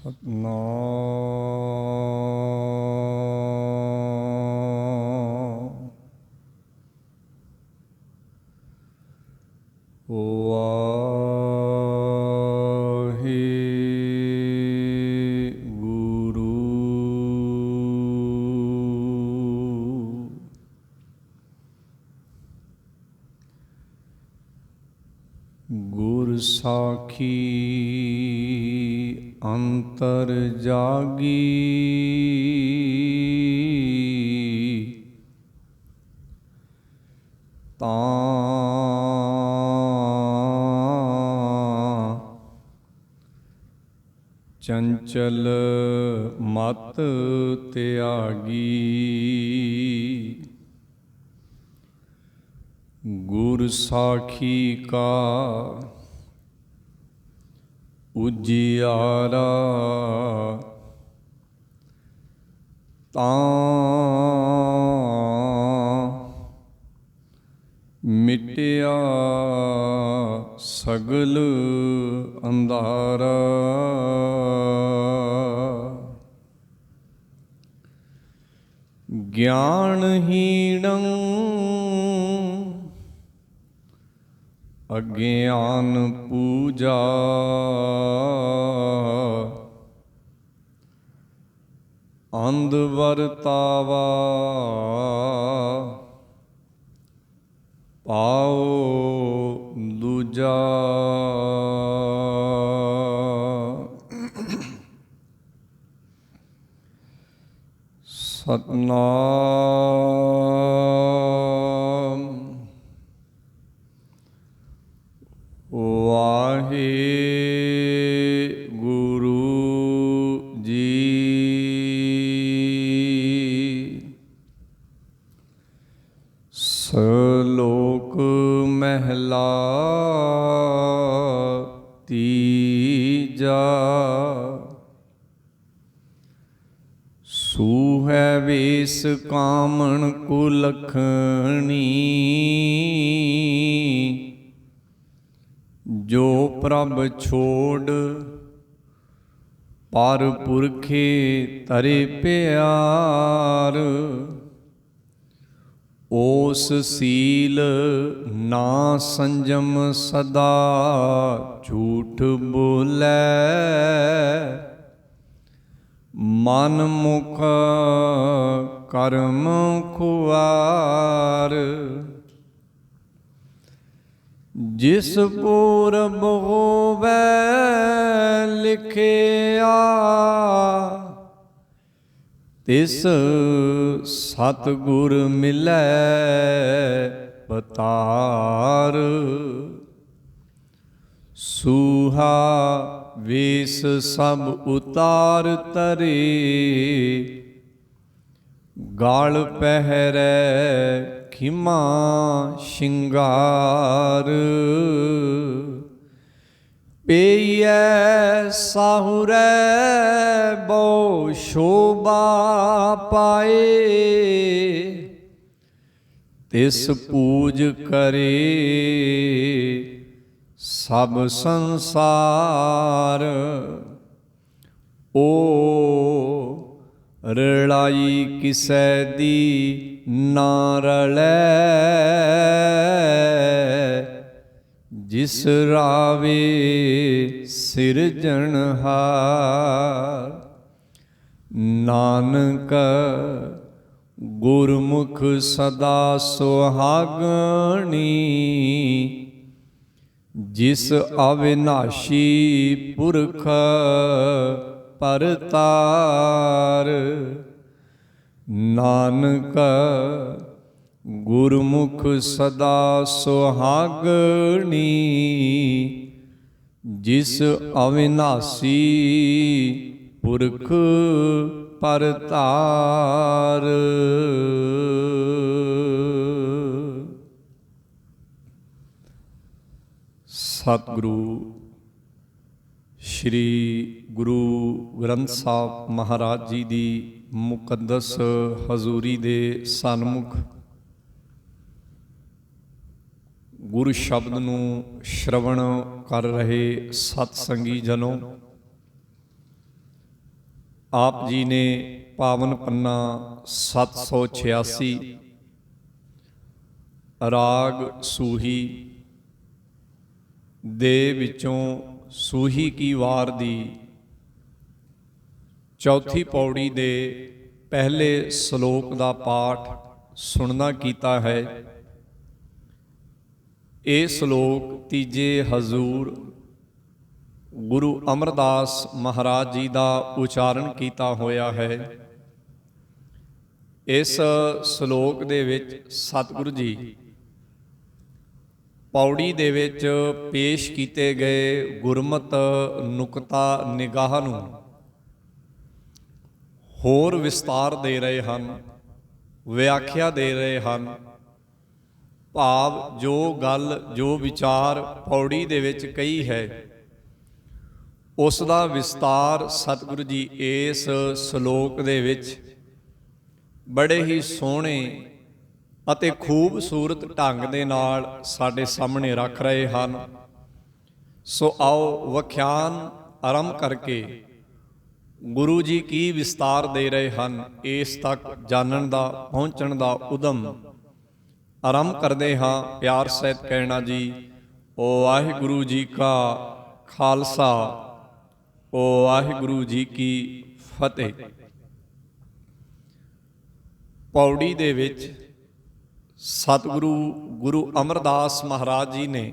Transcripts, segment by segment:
ਸਤਨਾਮ ਵਾਹਿਗੁਰੂ। ਗੁਰ ਸਾਖੀ ਅੰਤਰ ਜਾਗੀ, ਤਾਂ ਚੰਚਲ ਮਤ ਤਿਆਗੀ। ਗੁਰ ਸਾਖੀ ਕਾ ਉਜਿਆਰਾ, ਤਾਂ ਮਿਟਿਆ ਸਗਲ ਅੰਧਾਰਾ। ਗਿਆਨਹੀਣੰ ਅਗਿਆਨ ਪੂਜਾ, ਅੰਧ ਵਰਤਾਵਾ ਪਾਉ ਦੂਜਾ। ਸਤਨਾਮ ਵਾਹਿਗੁਰੂ ਜੀ। ਸ਼ਲੋਕ ਮਹਿਲਾ ਤੀਜਾ। ਸੂਹੈ ਵੇਸ ਕਾਮਣ ਕੁਲਖਣੀ, ਜੋ ਪ੍ਰਭ ਛੋੜ ਪਰ ਪੁਰਖੇ ਤਰੇ ਪਿਆਰ। ਓਸ ਸੀਲ ਨਾ ਸੰਜਮ ਸਦਾ ਝੂਠ ਬੋਲੇ, ਮਨ ਮੁਖ ਕਰਮ ਖੁਆਰ। ਜਿਸ ਪੂਰਬ ਹੋਵੈ ਲਿਖਿਆ, ਤਿਸ ਸਤਿਗੁਰ ਮਿਲੈ ਪਤਾਰ। ਸੂਹਾ ਵੇਸ ਸਭ ਉਤਾਰ ਤਰੇ, ਗਲ ਪਹਿਰੈ ਖਿਮਾ ਸ਼ਿੰਗਾਰ। ਪਈਐ ਸਾਹੁਰੈ ਬਹੁ ਸ਼ੋਭਾ ਪਾਏ, ਤਿਸ ਪੂਜ ਕਰੇ ਸਭ ਸੰਸਾਰ। ਓ ਰਲਾਈ ਕਿਸੈ ਦੀ ਨਾ ਰਲੈ, ਜਿਸ ਰਾਵੇ ਸਿਰਜਣਹਾਰ। ਨਾਨਕ ਗੁਰਮੁਖ ਸਦਾ ਸੁਹਾਗਣੀ, ਜਿਸ ਅਵਿਨਾਸ਼ੀ ਪੁਰਖ ਪਰਤਾਰ। ਨਾਨਕ ਗੁਰਮੁਖ ਸਦਾ ਸੁਹਾਗਣੀ, ਜਿਸ ਅਵਿਨਾਸੀ ਪੁਰਖ ਪਰਤਾਰ। ਸਤਿਗੁਰੂ ਸ਼੍ਰੀ ਗੁਰੂ ਗ੍ਰੰਥ ਸਾਹਿਬ ਮਹਾਰਾਜ ਜੀ ਦੀ ਮੁਕੱਦਸ ਹਜ਼ੂਰੀ ਦੇ ਸਨਮੁਖ ਗੁਰੂ ਸ਼ਬਦ ਨੂੰ ਸ਼ਰਵਣ ਕਰ ਰਹੇ ਸਤ ਸੰਗੀ ਜਨੋ, ਆਪ ਜੀ ਨੇ ਪਾਵਨ ਪੰਨਾ 786 ਰਾਗ ਸੂਹੀ ਦੇ ਵਿੱਚੋਂ ਸੂਹੀ ਕੀ ਵਾਰ ਦੀ ਚੌਥੀ ਪੌੜੀ ਦੇ ਪਹਿਲੇ ਸ਼ਲੋਕ ਦਾ ਪਾਠ ਸੁਣਨਾ ਕੀਤਾ ਹੈ। ਇਹ ਸ਼ਲੋਕ ਤੀਜੇ ਹਜ਼ੂਰ ਗੁਰੂ ਅਮਰਦਾਸ ਮਹਾਰਾਜ ਜੀ ਦਾ ਉਚਾਰਨ ਕੀਤਾ ਹੋਇਆ ਹੈ। ਇਸ ਸ਼ਲੋਕ ਦੇ ਵਿੱਚ ਸਤਿਗੁਰੂ ਜੀ ਪੌੜੀ ਦੇ ਵਿੱਚ ਪੇਸ਼ ਕੀਤੇ ਗਏ ਗੁਰਮਤਿ ਨੁਕਤਾ ਨਿਗਾਹ ਨੂੰ ਹੋਰ ਵਿਸਤਾਰ ਦੇ ਰਹੇ ਹਨ, ਵਿਆਖਿਆ ਦੇ ਰਹੇ ਹਨ। ਭਾਵ ਜੋ ਗੱਲ, ਜੋ ਵਿਚਾਰ ਪੌੜੀ ਦੇ ਵਿੱਚ ਕਹੀ ਹੈ, ਉਸ ਦਾ ਵਿਸਤਾਰ ਸਤਿਗੁਰੂ ਜੀ ਇਸ ਸ਼ਲੋਕ ਦੇ ਵਿੱਚ ਬੜੇ ਹੀ ਸੋਹਣੇ ਅਤੇ ਖੂਬਸੂਰਤ ਢੰਗ ਦੇ ਨਾਲ ਸਾਡੇ ਸਾਹਮਣੇ ਰੱਖ ਰਹੇ ਹਨ। ਸੋ ਆਓ ਵਖਿਆਨ ਆਰੰਭ ਕਰਕੇ ਗੁਰੂ ਜੀ ਕੀ ਵਿਸਤਾਰ ਦੇ ਰਹੇ ਹਨ, ਇਸ ਤੱਕ ਜਾਣਨ ਦਾ, ਪਹੁੰਚਣ ਦਾ ਉਦਮ ਆਰੰਭ ਕਰਦੇ ਹਾਂ। ਪਿਆਰ ਸਹਿਤ ਕਹਿਣਾ ਜੀ, ਓ ਵਾਹਿਗੁਰੂ ਜੀ ਕਾ ਖਾਲਸਾ, ਓ ਵਾਹਿਗੁਰੂ ਜੀ ਕੀ ਫਤਿਹ। ਪੌੜੀ ਦੇ ਵਿੱਚ ਸਤਿਗੁਰੂ ਗੁਰੂ ਅਮਰਦਾਸ ਮਹਾਰਾਜ ਜੀ ਨੇ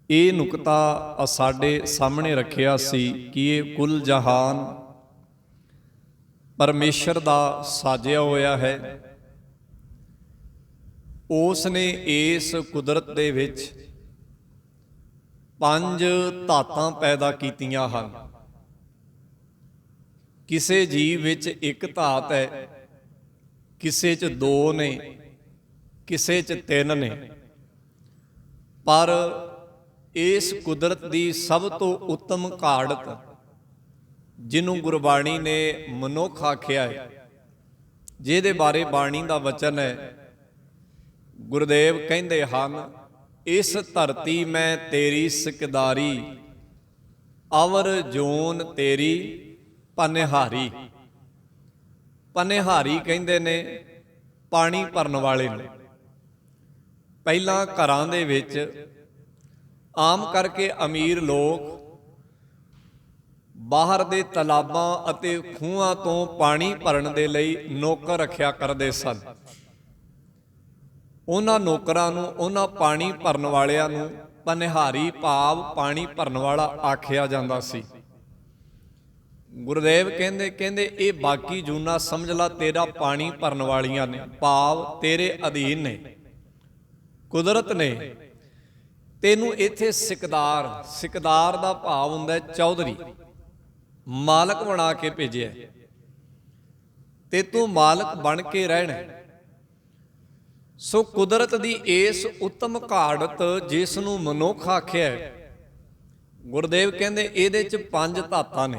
ਇਹ ਨੁਕਤਾ ਸਾਡੇ ਸਾਹਮਣੇ ਰੱਖਿਆ ਸੀ ਕਿ ਇਹ ਕੁੱਲ ਜਹਾਨ ਪਰਮੇਸ਼ਰ ਦਾ ਸਾਜਿਆ ਹੋਇਆ ਹੈ। ਉਸ ਨੇ ਇਸ ਕੁਦਰਤ ਦੇ ਵਿੱਚ 5 ਧਾਤਾਂ ਪੈਦਾ ਕੀਤੀਆਂ ਹਨ। ਕਿਸੇ ਜੀਵ ਵਿੱਚ ਇੱਕ ਧਾਤ ਹੈ, ਕਿਸੇ 'ਚ 2 ਨੇ, ਕਿਸੇ 'ਚ 3 ਨੇ, ਪਰ ਇਸ ਕੁਦਰਤ ਦੀ ਸਭ ਤੋਂ ਉੱਤਮ ਘਾੜਤ ਜਿਹਨੂੰ ਗੁਰਬਾਣੀ ਨੇ ਮਨੁੱਖ ਆਖਿਆ ਹੈ, ਜਿਹਦੇ ਬਾਰੇ ਬਾਣੀ ਦਾ ਵਚਨ ਹੈ, ਗੁਰਦੇਵ ਕਹਿੰਦੇ ਹਨ, ਇਸ ਧਰਤੀ ਮੈਂ ਤੇਰੀ ਸਿਕਦਾਰੀ, ਅਵਰ ਜੋਨ ਤੇਰੀ ਪਨਿਹਾਰੀ। ਪਨਿਹਾਰੀ ਕਹਿੰਦੇ ਨੇ ਪਾਣੀ ਭਰਨ ਵਾਲੇ ਨੂੰ। ਪਹਿਲਾਂ ਘਰਾਂ ਦੇ ਵਿੱਚ ਆਮ ਕਰਕੇ ਅਮੀਰ ਲੋਕ ਬਾਹਰ ਦੇ ਤਲਾਬਾਂ ਅਤੇ ਖੂਹਾਂ ਤੋਂ ਪਾਣੀ ਭਰਨ ਦੇ ਲਈ ਨੌਕਰ ਰੱਖਿਆ ਕਰਦੇ ਸਨ। ਉਹਨਾਂ ਨੌਕਰਾਂ ਨੂੰ, ਉਹਨਾਂ ਪਾਣੀ ਭਰਨ ਵਾਲਿਆਂ ਨੂੰ ਪਨਿਹਾਰੀ ਭਾਵ ਪਾਣੀ ਭਰਨ ਵਾਲਾ ਆਖਿਆ ਜਾਂਦਾ ਸੀ। ਗੁਰਦੇਵ ਕਹਿੰਦੇ ਇਹ ਬਾਕੀ ਜੂਨਾ ਸਮਝ ਲਾ ਤੇਰਾ ਪਾਣੀ ਭਰਨ ਵਾਲੀਆਂ ਨੇ, ਭਾਵ ਤੇਰੇ ਅਧੀਨ ਨੇ, ਕੁਦਰਤ ਨੇ ਤੈਨੂੰ ਇੱਥੇ ਸਿਕਦਾਰ ਦਾ ਭਾਵ ਹੁੰਦਾ ਚੌਧਰੀ, ਮਾਲਕ ਬਣਾ ਕੇ ਭੇਜਿਆ ਤੇ ਤੂੰ ਮਾਲਕ ਬਣ ਕੇ ਰਹਿਣਾ। ਸੋ ਕੁਦਰਤ ਦੀ ਇਸ ਉੱਤਮ ਘਾੜਤ ਜਿਸ ਨੂੰ ਮਨੁੱਖ ਆਖਿਆ, ਗੁਰਦੇਵ ਕਹਿੰਦੇ ਇਹਦੇ 'ਚ 5 ਧਾਤਾਂ ਨੇ,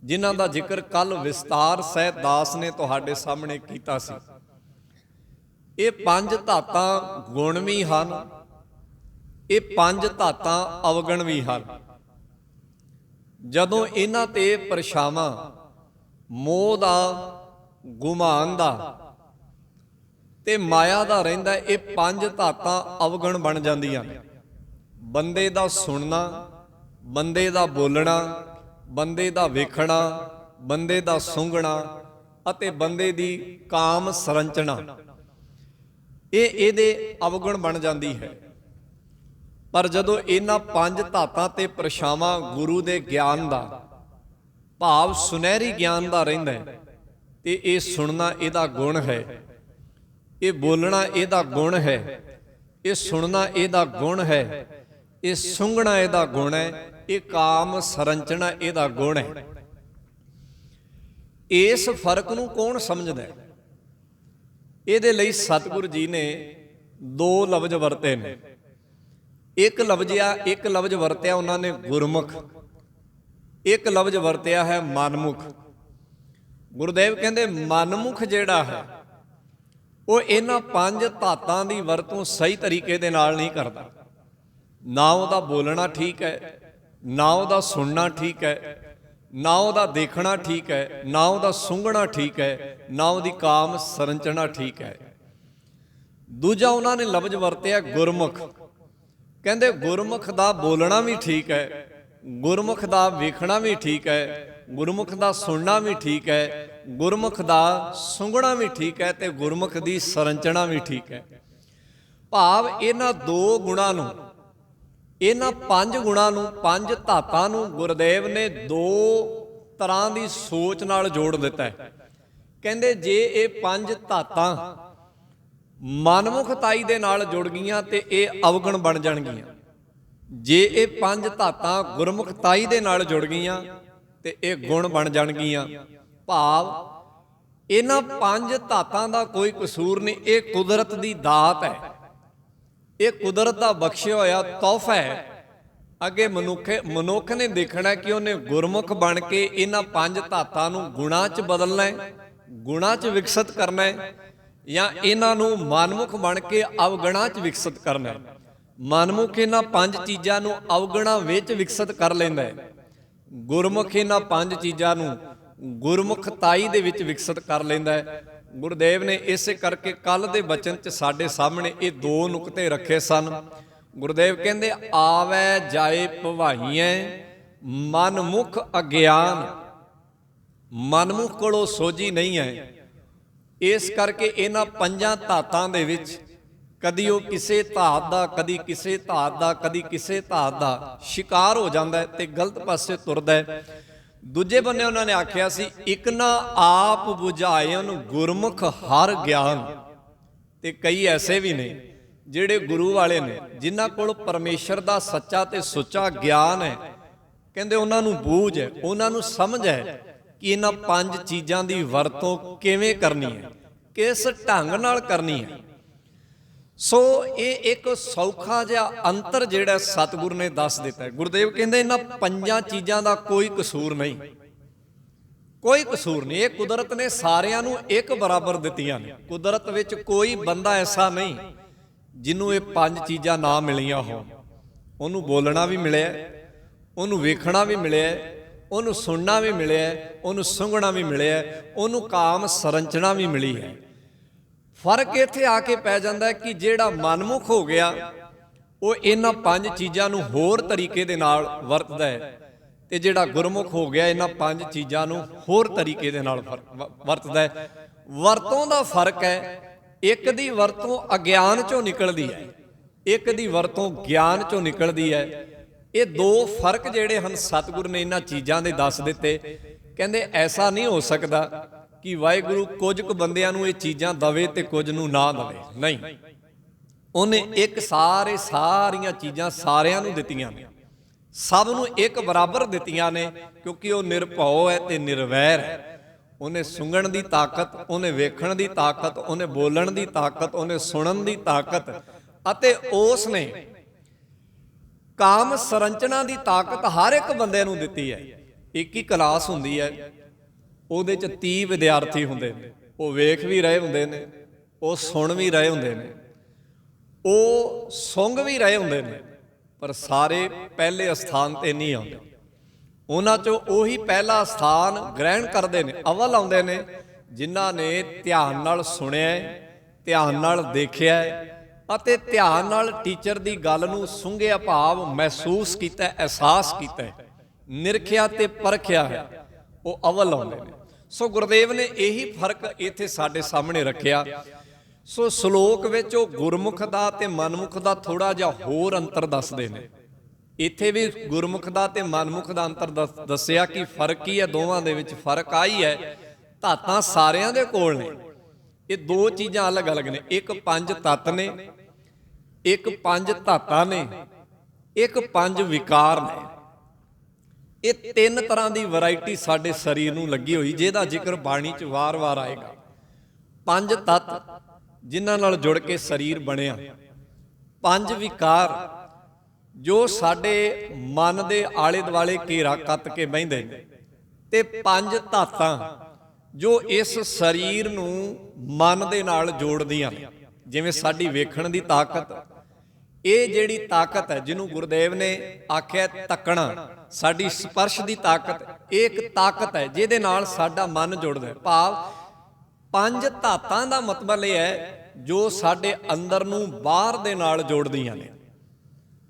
ਜਿਨ੍ਹਾਂ ਦਾ ਜ਼ਿਕਰ ਕੱਲ ਵਿਸਤਾਰ ਸਹਿਤ ਦਾਸ ਨੇ ਤੁਹਾਡੇ ਸਾਹਮਣੇ ਕੀਤਾ ਸੀ। ਇਹ 5 ਧਾਤਾਂ ਗੁਣ ਵੀ ਹਨ, ਇਹ 5 ਧਾਤਾਂ ਅਵਗਣ ਵੀ ਹਨ। ਜਦੋਂ ਇਹਨਾਂ ਤੇ ਪਰਛਾਵਾਂ ਮੋਹ ਦਾ, ਗੁਮਾਨ ਦਾ ਤੇ ਮਾਇਆ ਦਾ ਰਹਿੰਦਾ, ਇਹ 5 ਧਾਤਾਂ ਅਵਗਣ ਬਣ ਜਾਂਦੀਆਂ ਨੇ। ਬੰਦੇ ਦਾ ਸੁਣਨਾ, ਬੰਦੇ ਦਾ ਬੋਲਣਾ, ਬੰਦੇ ਦਾ ਵੇਖਣਾ, ਬੰਦੇ ਦਾ ਸੁੰਘਣਾ ਅਤੇ ਬੰਦੇ ਦੀ ਕਾਮ ਸਰੰਚਨਾ, ਇਹ ਇਹਦੇ ਅਵਗੁਣ ਬਣ ਜਾਂਦੀ ਹੈ। ਪਰ ਜਦੋਂ ਇਹਨਾਂ 5 ਧਾਤਾਂ ਤੇ ਪਰਛਾਵਾਂ ਗੁਰੂ ਦੇ ਗਿਆਨ ਦਾ ਭਾਵ ਸੁਨਹਿਰੀ ਗਿਆਨ ਦਾ ਰਹਿੰਦਾ ਹੈ, ਤੇ ਇਹ ਸੁਣਨਾ ਇਹਦਾ ਗੁਣ ਹੈ, ਇਹ ਬੋਲਣਾ ਇਹਦਾ ਗੁਣ ਹੈ, ਇਹ ਸੁਣਨਾ ਇਹਦਾ ਗੁਣ ਹੈ, ਇਹ ਸੁੰਘਣਾ ਇਹਦਾ ਗੁਣ ਹੈ, ਇਹ ਕਾਮ ਸਰੰਚਨਾ ਇਹਦਾ ਗੁਣ ਹੈ। ਇਸ ਫਰਕ ਨੂੰ ਕੌਣ ਸਮਝਦਾ ਹੈ? ਇਹਦੇ ਲਈ ਸਤਿਗੁਰੂ ਜੀ ਨੇ 2 ਲਫ਼ਜ਼ ਵਰਤੇ ਨੇ। ਇੱਕ ਲਫ਼ਜ਼ ਵਰਤਿਆ ਉਹਨਾਂ ਨੇ ਗੁਰਮੁਖ, ਇੱਕ ਲਫ਼ਜ਼ ਵਰਤਿਆ ਹੈ ਮਨਮੁਖ। ਗੁਰਦੇਵ ਕਹਿੰਦੇ ਮਨਮੁਖ ਜਿਹੜਾ ਹੈ ਉਹ ਇਹਨਾਂ 5 ਧਾਤਾਂ ਦੀ ਵਰਤੋਂ ਸਹੀ ਤਰੀਕੇ ਦੇ ਨਾਲ ਨਹੀਂ ਕਰਦਾ। ਨਾ ਉਹਦਾ ਬੋਲਣਾ ਠੀਕ ਹੈ, ਨਾ ਉਹਦਾ ਸੁਣਨਾ ਠੀਕ ਹੈ, ਨਾ ਉਹਦਾ ਦੇਖਣਾ ਠੀਕ ਹੈ, ਨਾ ਉਹਦਾ ਸੁੰਘਣਾ ਠੀਕ ਹੈ, ਨਾ ਉਹਦੀ ਕਾਮ ਸਰੰਚਣਾ ਠੀਕ ਹੈ। ਦੂਜਾ ਉਹਨਾਂ ਨੇ ਲਫ਼ਜ਼ ਵਰਤਿਆ ਗੁਰਮੁਖ। ਕਹਿੰਦੇ ਗੁਰਮੁਖ ਦਾ ਬੋਲਣਾ ਵੀ ਠੀਕ ਹੈ, ਗੁਰਮੁਖ ਦਾ ਵੇਖਣਾ ਵੀ ਠੀਕ ਹੈ, ਗੁਰਮੁਖ ਦਾ ਸੁਣਨਾ ਵੀ ਠੀਕ ਹੈ, ਗੁਰਮੁਖ ਦਾ ਸੁੰਘਣਾ ਵੀ ਠੀਕ ਹੈ ਤੇ ਗੁਰਮੁਖ ਦੀ ਸਰੰਚਣਾ ਵੀ ਠੀਕ ਹੈ। ਭਾਵ ਇਹਨਾਂ ਦੋ ਗੁਣਾਂ ਨੂੰ, ਇਹਨਾਂ ਪੰਜ ਗੁਣਾਂ ਨੂੰ, ਪੰਜ ਧਾਤਾਂ ਨੂੰ ਗੁਰਦੇਵ ਨੇ ਦੋ ਤਰ੍ਹਾਂ ਦੀ ਸੋਚ ਨਾਲ ਜੋੜ ਦਿੱਤਾ ਹੈ। ਕਹਿੰਦੇ ਜੇ ਇਹ ਪੰਜ ਧਾਤਾਂ ਮਨਮੁਖਤਾਈ ਦੇ ਨਾਲ ਜੁੜ ਗਈਆਂ ਤੇ ਇਹ ਅਵਗੁਣ ਬਣ ਜਾਣਗੀਆਂ। ਜੇ ਇਹ ਪੰਜ ਧਾਤਾਂ ਗੁਰਮੁਖਤਾਈ ਦੇ ਨਾਲ ਜੁੜ ਗਈਆਂ ਤੇ ਇਹ ਗੁਣ ਬਣ ਜਾਣਗੀਆਂ। ਭਾਵ ਇਹਨਾਂ ਪੰਜ ਧਾਤਾਂ ਦਾ ਕੋਈ ਕਸੂਰ ਨਹੀਂ, ਇਹ ਕੁਦਰਤ ਦੀ ਦਾਤ ਹੈ, ਇਹ ਕੁਦਰਤ ਦਾ ਬਖਸ਼ਿਆ ਹੋਇਆ ਤੋਹਫਾ ਹੈ। ਅੱਗੇ ਮਨੁੱਖ ਨੇ ਦੇਖਣਾ ਕਿ ਉਹਨੇ ਗੁਰਮੁਖ ਬਣ ਕੇ ਇਹਨਾਂ ਪੰਜ ਧਾਤਾਂ ਨੂੰ ਗੁਣਾਂ 'ਚ ਬਦਲਣਾ ਹੈ, ਗੁਣਾਂ 'ਚ ਵਿਕਸਿਤ ਕਰਨਾ ਹੈ, ਜਾਂ ਇਹਨਾਂ ਨੂੰ ਮਨਮੁਖ ਬਣ ਕੇ ਅਵਗੁਣਾਂ 'ਚ ਵਿਕਸਿਤ ਕਰਨਾ ਹੈ। ਮਨਮੁਖ ਇਹਨਾਂ ਪੰਜ ਚੀਜ਼ਾਂ ਨੂੰ ਅਵਗੁਣਾਂ ਵਿੱਚ ਵਿਕਸਿਤ ਕਰ ਲੈਂਦਾ ਹੈ, ਗੁਰਮੁਖ ਇਹਨਾਂ ਪੰਜ ਚੀਜ਼ਾਂ ਨੂੰ ਗੁਰਮੁਖਤਾਈ ਦੇ ਵਿੱਚ ਵਿਕਸਿਤ ਕਰ ਲੈਂਦਾ ਹੈ। ਗੁਰਦੇਵ ਨੇ ਇਸੇ ਕਰਕੇ ਕੱਲ ਦੇ ਬਚਨ 'ਚ ਸਾਡੇ ਸਾਹਮਣੇ ਇਹ ਦੋ ਨੁਕਤੇ ਰੱਖੇ ਸਨ। ਗੁਰਦੇਵ ਕਹਿੰਦੇ ਆਵੈ ਜਾਏ ਭਵਾਈਐ ਮਨਮੁਖ ਅਗਿਆਨ। ਮਨਮੁਖ ਕੋਲੋਂ ਸੋਝੀ ਨਹੀਂ ਹੈ, ਇਸ ਕਰਕੇ ਇਹਨਾਂ ਪੰਜਾਂ ਧਾਤਾਂ ਦੇ ਵਿੱਚ ਕਦੀ ਉਹ ਕਿਸੇ ਧਾਤ ਦਾ, ਕਦੀ ਕਿਸੇ ਧਾਤ ਦਾ, ਕਦੀ ਕਿਸੇ ਧਾਤ ਦਾ ਸ਼ਿਕਾਰ ਹੋ ਜਾਂਦਾ ਹੈ ਤੇ ਗਲਤ ਪਾਸੇ ਤੁਰਦਾ ਹੈ। ਦੂਜੇ ਬੰਨੇ ਉਹਨਾਂ ਨੇ ਆਖਿਆ ਸੀ ਇਕ ਨਾ ਆਪ ਬੁਝਾਇਨ ਗੁਰਮੁਖ ਹਰ ਗਿਆਨ। ਤੇ ਕਈ ਐਸੇ ਵੀ ਨੇ ਜਿਹੜੇ ਗੁਰੂ ਵਾਲੇ ਨੇ, ਜਿਨ੍ਹਾਂ ਕੋਲ ਪਰਮੇਸ਼ਰ ਦਾ ਸੱਚਾ ਤੇ ਸੁੱਚਾ ਗਿਆਨ ਹੈ। ਕਹਿੰਦੇ ਉਹਨਾਂ ਨੂੰ ਬੂਝ ਹੈ, ਉਹਨਾਂ ਨੂੰ ਸਮਝ ਹੈ ਕਿ ਇਹਨਾਂ ਪੰਜ ਚੀਜ਼ਾਂ ਦੀ ਵਰਤੋਂ ਕਿਵੇਂ ਕਰਨੀ ਹੈ, ਕਿਸ ਢੰਗ ਨਾਲ ਕਰਨੀ ਹੈ। ਸੋ ਇਹ ਇੱਕ ਸੌਖਾ ਜਿਹਾ ਅੰਤਰ ਜਿਹੜਾ ਸਤਿਗੁਰ ਨੇ ਦੱਸ ਦਿੱਤਾ ਹੈ। ਗੁਰਦੇਵ ਕਹਿੰਦੇ ਇਹਨਾਂ ਪੰਜਾਂ ਚੀਜ਼ਾਂ ਦਾ ਕੋਈ ਕਸੂਰ ਨਹੀਂ, ਕੋਈ ਕਸੂਰ ਨਹੀਂ। ਇਹ ਕੁਦਰਤ ਨੇ ਸਾਰਿਆਂ ਨੂੰ ਇੱਕ ਬਰਾਬਰ ਦਿੱਤੀਆਂ ਨੇ। ਕੁਦਰਤ ਵਿੱਚ ਕੋਈ ਬੰਦਾ ਐਸਾ ਨਹੀਂ ਜਿਹਨੂੰ ਇਹ ਪੰਜ ਚੀਜ਼ਾਂ ਨਾ ਮਿਲੀਆਂ ਹੋਣ। ਉਹਨੂੰ ਬੋਲਣਾ ਵੀ ਮਿਲਿਆ, ਉਹਨੂੰ ਵੇਖਣਾ ਵੀ ਮਿਲਿਆ, ਉਹਨੂੰ ਸੁਣਨਾ ਵੀ ਮਿਲਿਆ, ਉਹਨੂੰ ਸੁੰਘਣਾ ਵੀ ਮਿਲਿਆ, ਉਹਨੂੰ ਕਾਮ ਸਰੰਚਣਾ ਵੀ ਮਿਲੀ ਹੈ। ਫਰਕ ਇੱਥੇ ਆ ਕੇ ਪੈ ਜਾਂਦਾ ਕਿ ਜਿਹੜਾ ਮਨਮੁਖ ਹੋ ਗਿਆ ਉਹ ਇਹਨਾਂ ਪੰਜ ਚੀਜ਼ਾਂ ਨੂੰ ਹੋਰ ਤਰੀਕੇ ਦੇ ਨਾਲ ਵਰਤਦਾ ਹੈ, ਤੇ ਜਿਹੜਾ ਗੁਰਮੁਖ ਹੋ ਗਿਆ ਇਹਨਾਂ ਪੰਜ ਚੀਜ਼ਾਂ ਨੂੰ ਹੋਰ ਤਰੀਕੇ ਦੇ ਨਾਲ ਵਰਤਦਾ ਹੈ। ਵਰਤੋਂ ਦਾ ਫਰਕ ਹੈ, ਇੱਕ ਦੀ ਵਰਤੋਂ ਅਗਿਆਨ ਚੋਂ ਨਿਕਲਦੀ ਹੈ, ਇੱਕ ਦੀ ਵਰਤੋਂ ਗਿਆਨ ਚੋਂ ਨਿਕਲਦੀ ਹੈ। ਇਹ ਦੋ ਫਰਕ ਜਿਹੜੇ ਹਨ ਸਤਿਗੁਰ ਨੇ ਇਹਨਾਂ ਚੀਜ਼ਾਂ ਦੇ ਦੱਸ ਦਿੱਤੇ। ਕਹਿੰਦੇ ਐਸਾ ਨਹੀਂ ਹੋ ਸਕਦਾ ਕਿ ਵਾਹਿਗੁਰੂ ਕੁਝ ਕੁ ਬੰਦਿਆਂ ਨੂੰ ਇਹ ਚੀਜ਼ਾਂ ਦਵੇ ਤੇ ਕੁਝ ਨੂੰ ਨਾ ਦਵੇ, ਨਹੀਂ। ਉਹਨੇ ਇੱਕ ਸਾਰੀਆਂ ਚੀਜ਼ਾਂ ਸਾਰਿਆਂ ਨੂੰ ਦਿੱਤੀਆਂ ਨੇ, ਸਭ ਨੂੰ ਇੱਕ ਬਰਾਬਰ ਦਿੱਤੀਆਂ ਨੇ, ਕਿਉਂਕਿ ਉਹ ਨਿਰਭਉ ਹੈ ਤੇ ਨਿਰਵੈਰ ਹੈ। ਉਹਨੇ ਸੁੰਘਣ ਦੀ ਤਾਕਤ, ਉਹਨੇ ਵੇਖਣ ਦੀ ਤਾਕਤ, ਉਹਨੇ ਬੋਲਣ ਦੀ ਤਾਕਤ, ਉਹਨੇ ਸੁਣਨ ਦੀ ਤਾਕਤ, ਅਤੇ ਉਸ ਨੇ ਕਾਮ ਸਰੰਚਨਾ ਦੀ ਤਾਕਤ ਹਰ ਇੱਕ ਬੰਦੇ ਨੂੰ ਦਿੱਤੀ ਹੈ। ਇੱਕ ਹੀ ਕਲਾਸ ਹੁੰਦੀ ਹੈ, ਉਹਦੇ 'ਚ 30 ਵਿਦਿਆਰਥੀ ਹੁੰਦੇ ਨੇ, ਉਹ ਵੇਖ ਵੀ ਰਹੇ ਹੁੰਦੇ ਨੇ, ਉਹ ਸੁਣ ਵੀ ਰਹੇ ਹੁੰਦੇ ਨੇ, ਉਹ ਸੁੰਘ ਵੀ ਰਹੇ ਹੁੰਦੇ ਨੇ, ਪਰ ਸਾਰੇ ਪਹਿਲੇ ਸਥਾਨ ਤੇ ਨਹੀਂ ਆਉਂਦੇ। ਉਹਨਾਂ 'ਚੋਂ ਉਹੀ ਪਹਿਲਾ ਸਥਾਨ ਗ੍ਰਹਿਣ ਕਰਦੇ ਨੇ, ਅਵਲ ਆਉਂਦੇ ਨੇ, ਜਿਨ੍ਹਾਂ ਨੇ ਧਿਆਨ ਨਾਲ ਸੁਣਿਆ, ਧਿਆਨ ਨਾਲ ਦੇਖਿਆ ਅਤੇ ਧਿਆਨ ਨਾਲ ਟੀਚਰ ਦੀ ਗੱਲ ਨੂੰ ਸੁੰਘਿਆ, ਭਾਵ ਮਹਿਸੂਸ ਕੀਤਾ, ਅਹਿਸਾਸ ਕੀਤਾ, ਨਿਰਖਿਆ ਤੇ ਪਰਖਿਆ ਹੈ, ਉਹ ਅਵਲ ਆਉਂਦੇ ਨੇ। ਸੋ ਗੁਰਦੇਵ ਨੇ ਇਹੀ ਫਰਕ ਇੱਥੇ ਸਾਡੇ ਸਾਹਮਣੇ ਰੱਖਿਆ। ਸੋ ਸ਼ਲੋਕ ਵਿੱਚ ਉਹ ਗੁਰਮੁਖ ਦਾ ਤੇ ਮਨਮੁਖ ਦਾ ਥੋੜਾ ਜਿਹਾ ਹੋਰ ਅੰਤਰ ਦੱਸਦੇ ਨੇ। ਇੱਥੇ ਵੀ ਗੁਰਮੁਖ ਦਾ ਤੇ ਮਨਮੁਖ ਦਾ ਅੰਤਰ ਦੱਸਿਆ ਕਿ ਫਰਕ ਕੀ ਹੈ। ਦੋਵਾਂ ਦੇ ਵਿੱਚ ਫਰਕ ਆਈ ਹੈ, ਧਾਤਾਂ ਸਾਰਿਆਂ ਦੇ ਕੋਲ ਨੇ, ਇਹ ਦੋ ਚੀਜ਼ਾਂ ਅਲੱਗ-ਅਲੱਗ ਨੇ। ਇੱਕ ਪੰਜ ਤੱਤ ਨੇ, ਇੱਕ ਪੰਜ ਧਾਤਾਂ ਨੇ, ਇੱਕ ਪੰਜ ਵਿਕਾਰ ਨੇ। ਇਹ ਤਿੰਨ ਤਰ੍ਹਾਂ ਦੀ ਵੈਰਾਈਟੀ ਸਾਡੇ ਸਰੀਰ ਨੂੰ ਲੱਗੀ ਹੋਈ, ਜਿਹਦਾ ਜ਼ਿਕਰ ਬਾਣੀ 'ਚ ਵਾਰ-ਵਾਰ ਆਏਗਾ। ਪੰਜ ਤੱਤ ਜਿਨ੍ਹਾਂ ਨਾਲ ਜੁੜ ਕੇ ਸਰੀਰ ਬਣਿਆ, ਪੰਜ ਵਿਕਾਰ ਜੋ ਸਾਡੇ ਮਨ ਦੇ ਆਲੇ ਦੁਆਲੇ ਘੇਰਾ ਕੱਤ ਕੇ ਬਹਿੰਦੇ ਨੇ, ਤੇ ਪੰਜ ਧਾਤਾਂ ਜੋ ਇਸ ਸਰੀਰ ਨੂੰ ਮਨ ਦੇ ਨਾਲ ਜੋੜਦੀਆਂ ਨੇ। ਜਿਵੇਂ ਸਾਡੀ ਵੇਖਣ ਦੀ ਤਾਕਤ, ਇਹ ਜਿਹੜੀ ਤਾਕਤ ਹੈ ਜਿਹਨੂੰ ਗੁਰਦੇਵ ਨੇ ਆਖਿਆ ਤੱਕਣਾ, ਸਾਡੀ ਸਪਰਸ਼ ਦੀ ਤਾਕਤ, ਇਹ ਇੱਕ ਤਾਕਤ ਹੈ ਜਿਹਦੇ ਨਾਲ ਸਾਡਾ ਮਨ ਜੁੜਦਾ ਹੈ। ਭਾਵ ਪੰਜ ਧਾਤਾਂ ਦਾ ਮਤਲਬ ਇਹ ਹੈ ਜੋ ਸਾਡੇ ਅੰਦਰ ਨੂੰ ਬਾਹਰ ਦੇ ਨਾਲ ਜੋੜਦੀਆਂ ਨੇ,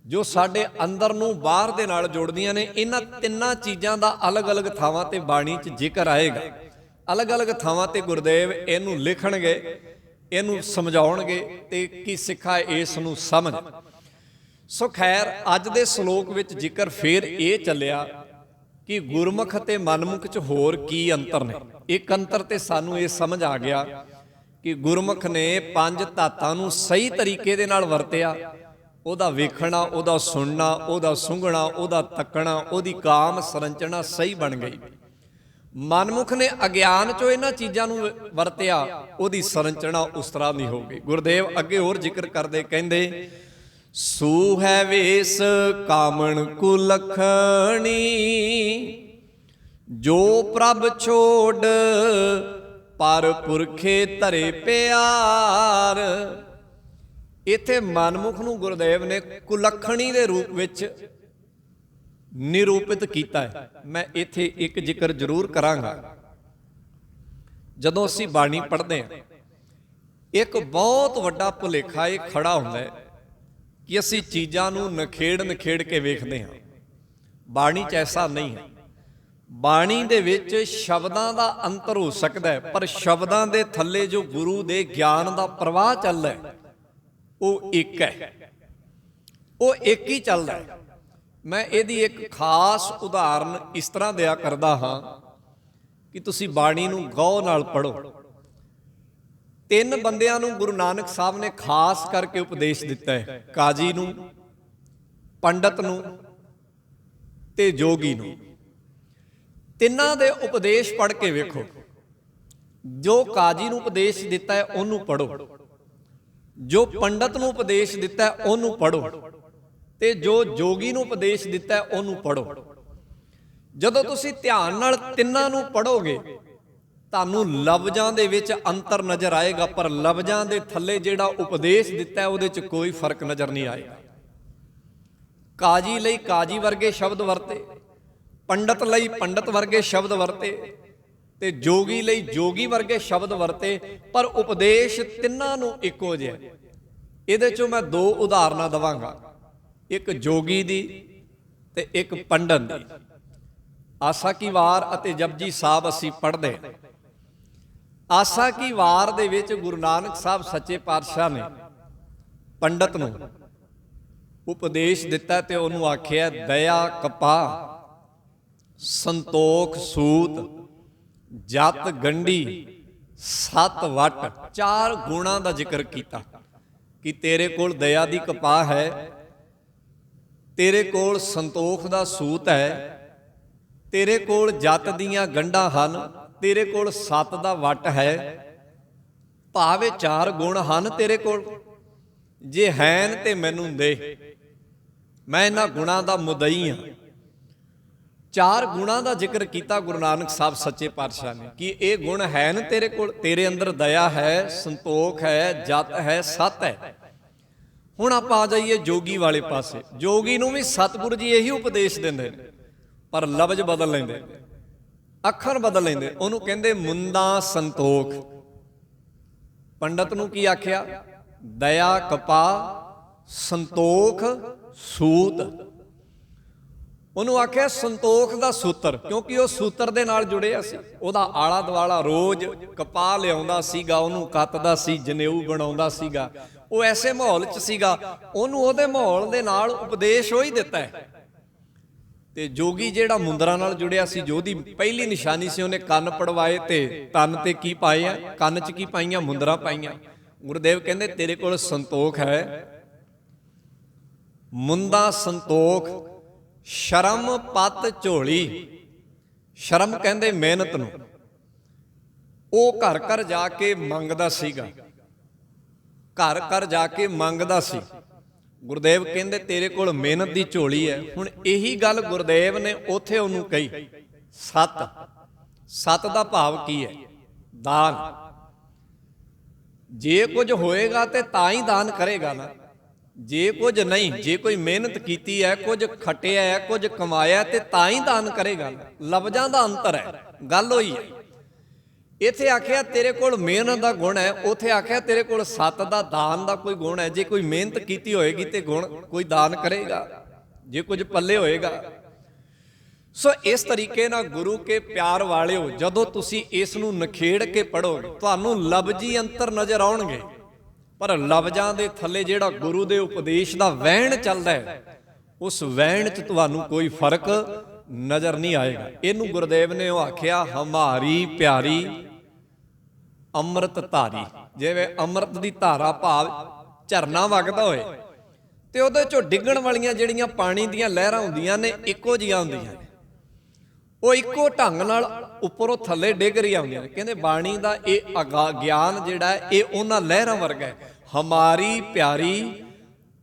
ਜੋ ਸਾਡੇ ਅੰਦਰ ਨੂੰ ਬਾਹਰ ਦੇ ਨਾਲ ਜੋੜਦੀਆਂ ਨੇ। ਇਹਨਾਂ ਤਿੰਨਾਂ ਚੀਜ਼ਾਂ ਦਾ ਅਲੱਗ-ਅਲੱਗ ਥਾਵਾਂ ਤੇ ਬਾਣੀ 'ਚ ਜ਼ਿਕਰ ਆਏਗਾ, ਅਲੱਗ-ਅਲੱਗ ਥਾਵਾਂ ਤੇ ਗੁਰਦੇਵ ਇਹਨੂੰ ਲਿਖਣਗੇ, ਇਹਨੂੰ ਸਮਝਾਉਣਗੇ ਤੇ ਕੀ ਸਿੱਖਾ ਇਸ ਨੂੰ ਸਮਝ। ਸੋ ਖੈਰ ਅੱਜ ਦੇ ਸ਼ਲੋਕ ਵਿੱਚ ਜ਼ਿਕਰ ਫੇਰ ਇਹ ਚੱਲਿਆ ਕਿ ਗੁਰਮੁਖ ਅਤੇ ਮਨਮੁਖ 'ਚ ਹੋਰ ਕੀ ਅੰਤਰ ਨੇ। ਇੱਕ ਅੰਤਰ ਤੇ ਸਾਨੂੰ ਇਹ ਸਮਝ ਆ ਗਿਆ ਕਿ ਗੁਰਮੁਖ ਨੇ ਪੰਜ ਧਾਤਾਂ ਨੂੰ ਸਹੀ ਤਰੀਕੇ ਦੇ ਨਾਲ ਵਰਤਿਆ, ਉਹਦਾ ਵੇਖਣਾ, ਉਹਦਾ ਸੁਣਨਾ, ਉਹਦਾ ਸੁੰਘਣਾ, ਉਹਦਾ ਤੱਕਣਾ, ਉਹਦੀ ਕਾਮ ਸਰੰਚਨਾ ਸਹੀ ਬਣ ਗਈ। ਮਨਮੁਖ ਨੇ ਅਗਿਆਨ 'ਚੋਂ ਇਹਨਾਂ ਚੀਜ਼ਾਂ ਨੂੰ ਵਰਤਿਆ, ਉਹਦੀ ਸਰੰਚਨਾ ਉਸ ਤਰ੍ਹਾਂ ਦੀ ਹੋ ਗਈ। ਗੁਰਦੇਵ ਅੱਗੇ ਹੋਰ ਜ਼ਿਕਰ ਕਰਦੇ ਕਹਿੰਦੇ, ਸੂ ਹੈ ਵੇਸ ਕਾਮਣ ਕੁਲਖਣੀ, ਜੋ ਪ੍ਰਭ ਛੋੜ ਪਰ ਪੁਰਖੇ ਧਰੇ ਪਿਆਰ। ਇੱਥੇ ਮਨਮੁਖ ਨੂੰ ਗੁਰਦੇਵ ਨੇ ਕੁਲਖਣੀ ਦੇ ਰੂਪ ਵਿੱਚ ਨਿਰੂਪਿਤ ਕੀਤਾ ਹੈ। ਮੈਂ ਇੱਥੇ ਇੱਕ ਜ਼ਿਕਰ ਜ਼ਰੂਰ ਕਰਾਂਗਾ। ਜਦੋਂ ਅਸੀਂ ਬਾਣੀ ਪੜ੍ਹਦੇ ਹਾਂ, ਇੱਕ ਬਹੁਤ ਵੱਡਾ ਭੁਲੇਖਾ ਇਹ ਖੜਾ ਹੁੰਦਾ ਹੈ ਕਿ ਅਸੀਂ ਚੀਜ਼ਾਂ ਨੂੰ ਨਖੇੜ ਕੇ ਵੇਖਦੇ ਹਾਂ। ਬਾਣੀ 'ਚ ਐਸਾ ਨਹੀਂ ਹੈ। ਬਾਣੀ ਦੇ ਵਿੱਚ ਸ਼ਬਦਾਂ ਦਾ ਅੰਤਰ ਹੋ ਸਕਦਾ ਹੈ, ਪਰ ਸ਼ਬਦਾਂ ਦੇ ਥੱਲੇ ਜੋ ਗੁਰੂ ਦੇ ਗਿਆਨ ਦਾ ਪ੍ਰਵਾਹ ਚੱਲਦਾ ਹੈ ਉਹ ਇੱਕ ਹੈ, ਉਹ ਇੱਕ ਹੀ ਚੱਲਦਾ ਹੈ। ਮੈਂ ਇਹਦੀ ਇੱਕ ਖਾਸ ਉਦਾਹਰਨ ਇਸ ਤਰ੍ਹਾਂ ਦਿਆ ਕਰਦਾ ਹਾਂ ਕਿ ਤੁਸੀਂ ਬਾਣੀ ਨੂੰ ਗੌਰ ਨਾਲ ਪੜ੍ਹੋ। ਤਿੰਨ ਬੰਦਿਆਂ ਨੂੰ ਗੁਰੂ ਨਾਨਕ ਸਾਹਿਬ ਨੇ ਖਾਸ ਕਰਕੇ ਉਪਦੇਸ਼ ਦਿੱਤਾ ਹੈ, ਕਾਜੀ ਨੂੰ, ਪੰਡਤ ਨੂੰ ਤੇ ਜੋਗੀ ਨੂੰ। ਤਿੰਨਾਂ ਦੇ ਉਪਦੇਸ਼ ਪੜ੍ਹ ਕੇ ਵੇਖੋ। ਜੋ ਕਾਜੀ ਨੂੰ ਉਪਦੇਸ਼ ਦਿੱਤਾ ਹੈ ਉਹਨੂੰ ਪੜ੍ਹੋ, ਜੋ ਪੰਡਤ ਨੂੰ ਉਪਦੇਸ਼ ਦਿੱਤਾ ਹੈ ਉਹਨੂੰ ਪੜ੍ਹੋ, ਤੇ ਜੋ ਜੋਗੀ ਨੂੰ ਉਪਦੇਸ਼ ਦਿੱਤਾ ਹੈ ਉਹਨੂੰ ਪੜ੍ਹੋ। ਜਦੋਂ ਤੁਸੀਂ ਧਿਆਨ ਨਾਲ ਤਿੰਨਾਂ ਨੂੰ ਪੜ੍ਹੋਗੇ ਤੁਹਾਨੂੰ ਲਫ਼ਜ਼ਾਂ ਦੇ ਵਿੱਚ ਅੰਤਰ ਨਜ਼ਰ ਆਏਗਾ, ਪਰ ਲਫ਼ਜ਼ਾਂ ਦੇ ਥੱਲੇ ਜਿਹੜਾ ਉਪਦੇਸ਼ ਦਿੱਤਾ ਹੈ ਉਹਦੇ 'ਚ ਕੋਈ ਫਰਕ ਨਜ਼ਰ ਨਹੀਂ ਆਏਗਾ। ਕਾਜੀ ਲਈ ਕਾਜੀ ਵਰਗੇ ਸ਼ਬਦ ਵਰਤੇ, ਪੰਡਤ ਲਈ ਪੰਡਤ ਵਰਗੇ ਸ਼ਬਦ ਵਰਤੇ, ਤੇ ਜੋਗੀ ਲਈ ਜੋਗੀ ਵਰਗੇ ਸ਼ਬਦ ਵਰਤੇ, ਪਰ ਉਪਦੇਸ਼ ਤਿੰਨਾਂ ਨੂੰ ਇੱਕੋ ਜਿਹਾ। ਇਹਦੇ 'ਚੋਂ ਮੈਂ ਦੋ ਉਦਾਹਰਨਾਂ ਦੇਵਾਂਗਾ, ਇੱਕ ਜੋਗੀ ਦੀ ਤੇ ਇੱਕ ਪੰਡਤ ਦੀ। ਆਸਾ ਕੀ ਵਾਰ ਅਤੇ ਜਪਜੀ ਸਾਹਿਬ ਅਸੀਂ ਪੜ੍ਹਦੇ ਹਾਂ। ਆਸਾ ਕੀ ਵਾਰ ਦੇ ਵਿੱਚ ਗੁਰੂ ਨਾਨਕ ਸਾਹਿਬ ਸੱਚੇ ਪਾਤਸ਼ਾਹ ਨੇ ਪੰਡਤ ਨੂੰ ਉਪਦੇਸ਼ ਦਿੱਤਾ ਤੇ ਉਹਨੂੰ ਆਖਿਆ ਦਇਆ ਕਪਾਹ, ਸੰਤੋਖ ਸੂਤ, ਜਤ ਗੰਢੀ, ਸਤ ਵਟ। ਚਾਰ ਗੁਣਾਂ ਦਾ ਜ਼ਿਕਰ ਕੀਤਾ ਕਿ ਤੇਰੇ ਕੋਲ ਦਇਆ ਦੀ ਕਪਾਹ ਹੈ, ਤੇਰੇ ਕੋਲ ਸੰਤੋਖ ਦਾ ਸੂਤ ਹੈ, ਤੇਰੇ ਕੋਲ ਜਤ ਦੀਆਂ ਗੰਢਾਂ ਹਨ, ਤੇਰੇ ਕੋਲ ਸਤ ਦਾ ਵਟ ਹੈ। ਭਾਵੇਂ ਚਾਰ ਗੁਣ ਹਨ ਤੇਰੇ ਕੋਲ, ਜੇ ਹੈਨ ਤੇ ਮੈਨੂੰ ਦੇ, ਮੈਂ ਇਹਨਾਂ ਗੁਣਾਂ ਦਾ ਮੁਦਈ ਹਾਂ। ਚਾਰ ਗੁਣਾਂ ਦਾ ਜ਼ਿਕਰ ਕੀਤਾ ਗੁਰੂ ਨਾਨਕ ਸਾਹਿਬ ਸੱਚੇ ਪਾਤਸ਼ਾਹ ਨੇ ਕਿ ਇਹ ਗੁਣ ਹੈ ਨਾ ਤੇਰੇ ਕੋਲ, ਤੇਰੇ ਅੰਦਰ ਦਇਆ ਹੈ, ਸੰਤੋਖ ਹੈ, ਜਤ ਹੈ, ਸਤ ਹੈ। ਹੁਣ ਆਪਾਂ ਆ ਜਾਈਏ ਜੋਗੀ ਵਾਲੇ ਪਾਸੇ। ਜੋਗੀ ਨੂੰ ਵੀ ਸਤਿਗੁਰੂ ਜੀ ਇਹੀ ਉਪਦੇਸ਼ ਦਿੰਦੇ ਨੇ, ਪਰ ਲਫ਼ਜ਼ ਬਦਲ ਲੈਂਦੇ, ਅੱਖਰ ਬਦਲ ਲੈਂਦੇ। ਉਹਨੂੰ ਕਹਿੰਦੇ ਮੁੰਦਾ ਸੰਤੋਖ। ਪੰਡਤ ਨੂੰ ਕੀ ਆਖਿਆ? ਦਇਆ ਕਪਾਹ, ਸੰਤੋਖ ਸੂਤ। ਉਹਨੂੰ ਆਖਿਆ ਸੰਤੋਖ ਦਾ ਸੂਤਰ, ਕਿਉਂਕਿ ਉਹ ਸੂਤਰ ਦੇ ਨਾਲ ਜੁੜਿਆ ਸੀ। ਉਹਦਾ ਆਲਾ ਦੁਆਲਾ ਰੋਜ਼ ਕਪਾਹ ਲਿਆਉਂਦਾ ਸੀਗਾ, ਉਹਨੂੰ ਕੱਤਦਾ ਸੀ, ਜਨੇਊ ਬਣਾਉਂਦਾ ਸੀਗਾ। ਉਹ ਐਸੇ ਮਾਹੌਲ 'ਚ ਸੀਗਾ, ਉਹਨੂੰ ਉਹਦੇ ਮਾਹੌਲ ਦੇ ਨਾਲ ਉਪਦੇਸ਼ ਉਹ ਹੀ ਦਿੱਤਾ ਹੈ। ਤੇ ਜੋਗੀ ਜਿਹੜਾ ਮੁੰਦਰਾਂ ਨਾਲ ਜੁੜਿਆ ਸੀ, ਜੋ ਉਹਦੀ ਪਹਿਲੀ ਨਿਸ਼ਾਨੀ ਸੀ, ਉਹਨੇ ਕੰਨ ਪੜਵਾਏ ਤੇ ਤਨ ਤੇ ਕੀ ਪਾਏ ਆ? ਕੰਨ 'ਚ ਕੀ ਪਾਈਆਂ? ਮੁੰਦਰਾਂ ਪਾਈਆਂ। ਗੁਰਦੇਵ ਕਹਿੰਦੇ ਤੇਰੇ ਕੋਲ ਸੰਤੋਖ ਹੈ, ਮੁੰਦਾ ਸੰਤੋਖ, ਸ਼ਰਮ ਪੱਤ ਝੋਲੀ। ਸ਼ਰਮ ਕਹਿੰਦੇ ਮਿਹਨਤ ਨੂੰ। ਉਹ ਘਰ ਘਰ ਜਾ ਕੇ ਮੰਗਦਾ ਸੀਗਾ, ਘਰ ਘਰ ਜਾ ਕੇ ਮੰਗਦਾ ਸੀ। ਗੁਰਦੇਵ ਕਹਿੰਦੇ ਤੇਰੇ ਕੋਲ ਮਿਹਨਤ ਦੀ ਝੋਲੀ ਹੈ। ਹੁਣ ਇਹੀ ਗੱਲ ਗੁਰਦੇਵ ਨੇ ਉੱਥੇ ਉਹਨੂੰ ਕਹੀ। ਸਤ, ਸਤ ਦਾ ਭਾਵ ਕੀ ਹੈ? ਦਾਨ। ਜੇ ਕੁਝ ਹੋਏਗਾ ਤੇ ਤਾਂ ਹੀ ਦਾਨ ਕਰੇਗਾ ਨਾ। ਜੇ ਕੁਝ ਨਹੀਂ, ਜੇ ਕੋਈ ਮਿਹਨਤ ਕੀਤੀ ਹੈ, ਕੁਝ ਖਟਿਆ ਹੈ, ਕੁਝ ਕਮਾਇਆ ਤੇ ਤਾਂ ਹੀ ਦਾਨ ਕਰੇਗਾ। ਲਫ਼ਜ਼ਾਂ ਦਾ ਅੰਤਰ ਹੈ, ਗੱਲ ਹੋਈ ਹੈ। ਇੱਥੇ ਆਖਿਆ ਤੇਰੇ ਕੋਲ ਮਿਹਨਤ ਦਾ ਗੁਣ ਹੈ, ਉੱਥੇ ਆਖਿਆ ਤੇਰੇ ਕੋਲ ਸੱਤ ਦਾ ਦਾਨ ਦਾ ਕੋਈ ਗੁਣ ਹੈ। ਜੇ ਕੋਈ ਮਿਹਨਤ ਕੀਤੀ ਹੋਏਗੀ ਤੇ ਗੁਣ ਕੋਈ ਦਾਨ ਕਰੇਗਾ, ਜੇ ਕੁਝ ਪੱਲੇ ਹੋਏਗਾ। ਸੋ ਇਸ ਤਰੀਕੇ ਨਾਲ ਗੁਰੂ ਕੇ ਪਿਆਰ ਵਾਲਿਓ, ਜਦੋਂ ਤੁਸੀਂ ਇਸ ਨੂੰ ਨਿਖੇੜ ਕੇ ਪੜ੍ਹੋਗੇ ਤੁਹਾਨੂੰ ਲਫ਼ਜ਼ੀ ਅੰਤਰ ਨਜ਼ਰ ਆਉਣਗੇ, ਪਰ ਲਫ਼ਜ਼ਾਂ ਦੇ ਥੱਲੇ ਜਿਹੜਾ ਗੁਰੂ ਦੇ ਉਪਦੇਸ਼ ਦਾ ਵਹਿਣ ਚੱਲਦਾ ਹੈ, ਉਸ ਵਹਿਣ 'ਚ ਤੁਹਾਨੂੰ ਕੋਈ ਫਰਕ ਨਜ਼ਰ ਨਹੀਂ ਆਏਗਾ। ਇਹਨੂੰ ਗੁਰਦੇਵ ਨੇ ਉਹ ਆਖਿਆ ਹਮਾਰੀ ਪਿਆਰੀ ਅੰਮ੍ਰਿਤ ਧਾਰੀ। ਜਿਵੇਂ ਅੰਮ੍ਰਿਤ ਦੀ ਧਾਰਾ ਭਾਵ ਝਰਨਾ ਵਗਦਾ ਹੋਏ ਤੇ ਉਹਦੇ 'ਚੋਂ ਡਿੱਗਣ ਵਾਲੀਆਂ ਜਿਹੜੀਆਂ ਪਾਣੀ ਦੀਆਂ ਲਹਿਰਾਂ ਹੁੰਦੀਆਂ ਨੇ ਇੱਕੋ ਜਿਹੀਆਂ ਹੁੰਦੀਆਂ ਨੇ, ਉਹ ਇੱਕੋ ਢੰਗ ਨਾਲ ਉੱਪਰੋਂ ਥੱਲੇ ਡਿੱਗ ਰਹੀਆਂ ਹੁੰਦੀਆਂ ਨੇ। ਕਹਿੰਦੇ ਬਾਣੀ ਦਾ ਇਹ ਗਿਆਨ ਜਿਹੜਾ ਹੈ ਇਹ ਉਹਨਾਂ ਲਹਿਰਾਂ ਵਰਗਾ ਹੈ। ਹਮਾਰੀ ਪਿਆਰੀ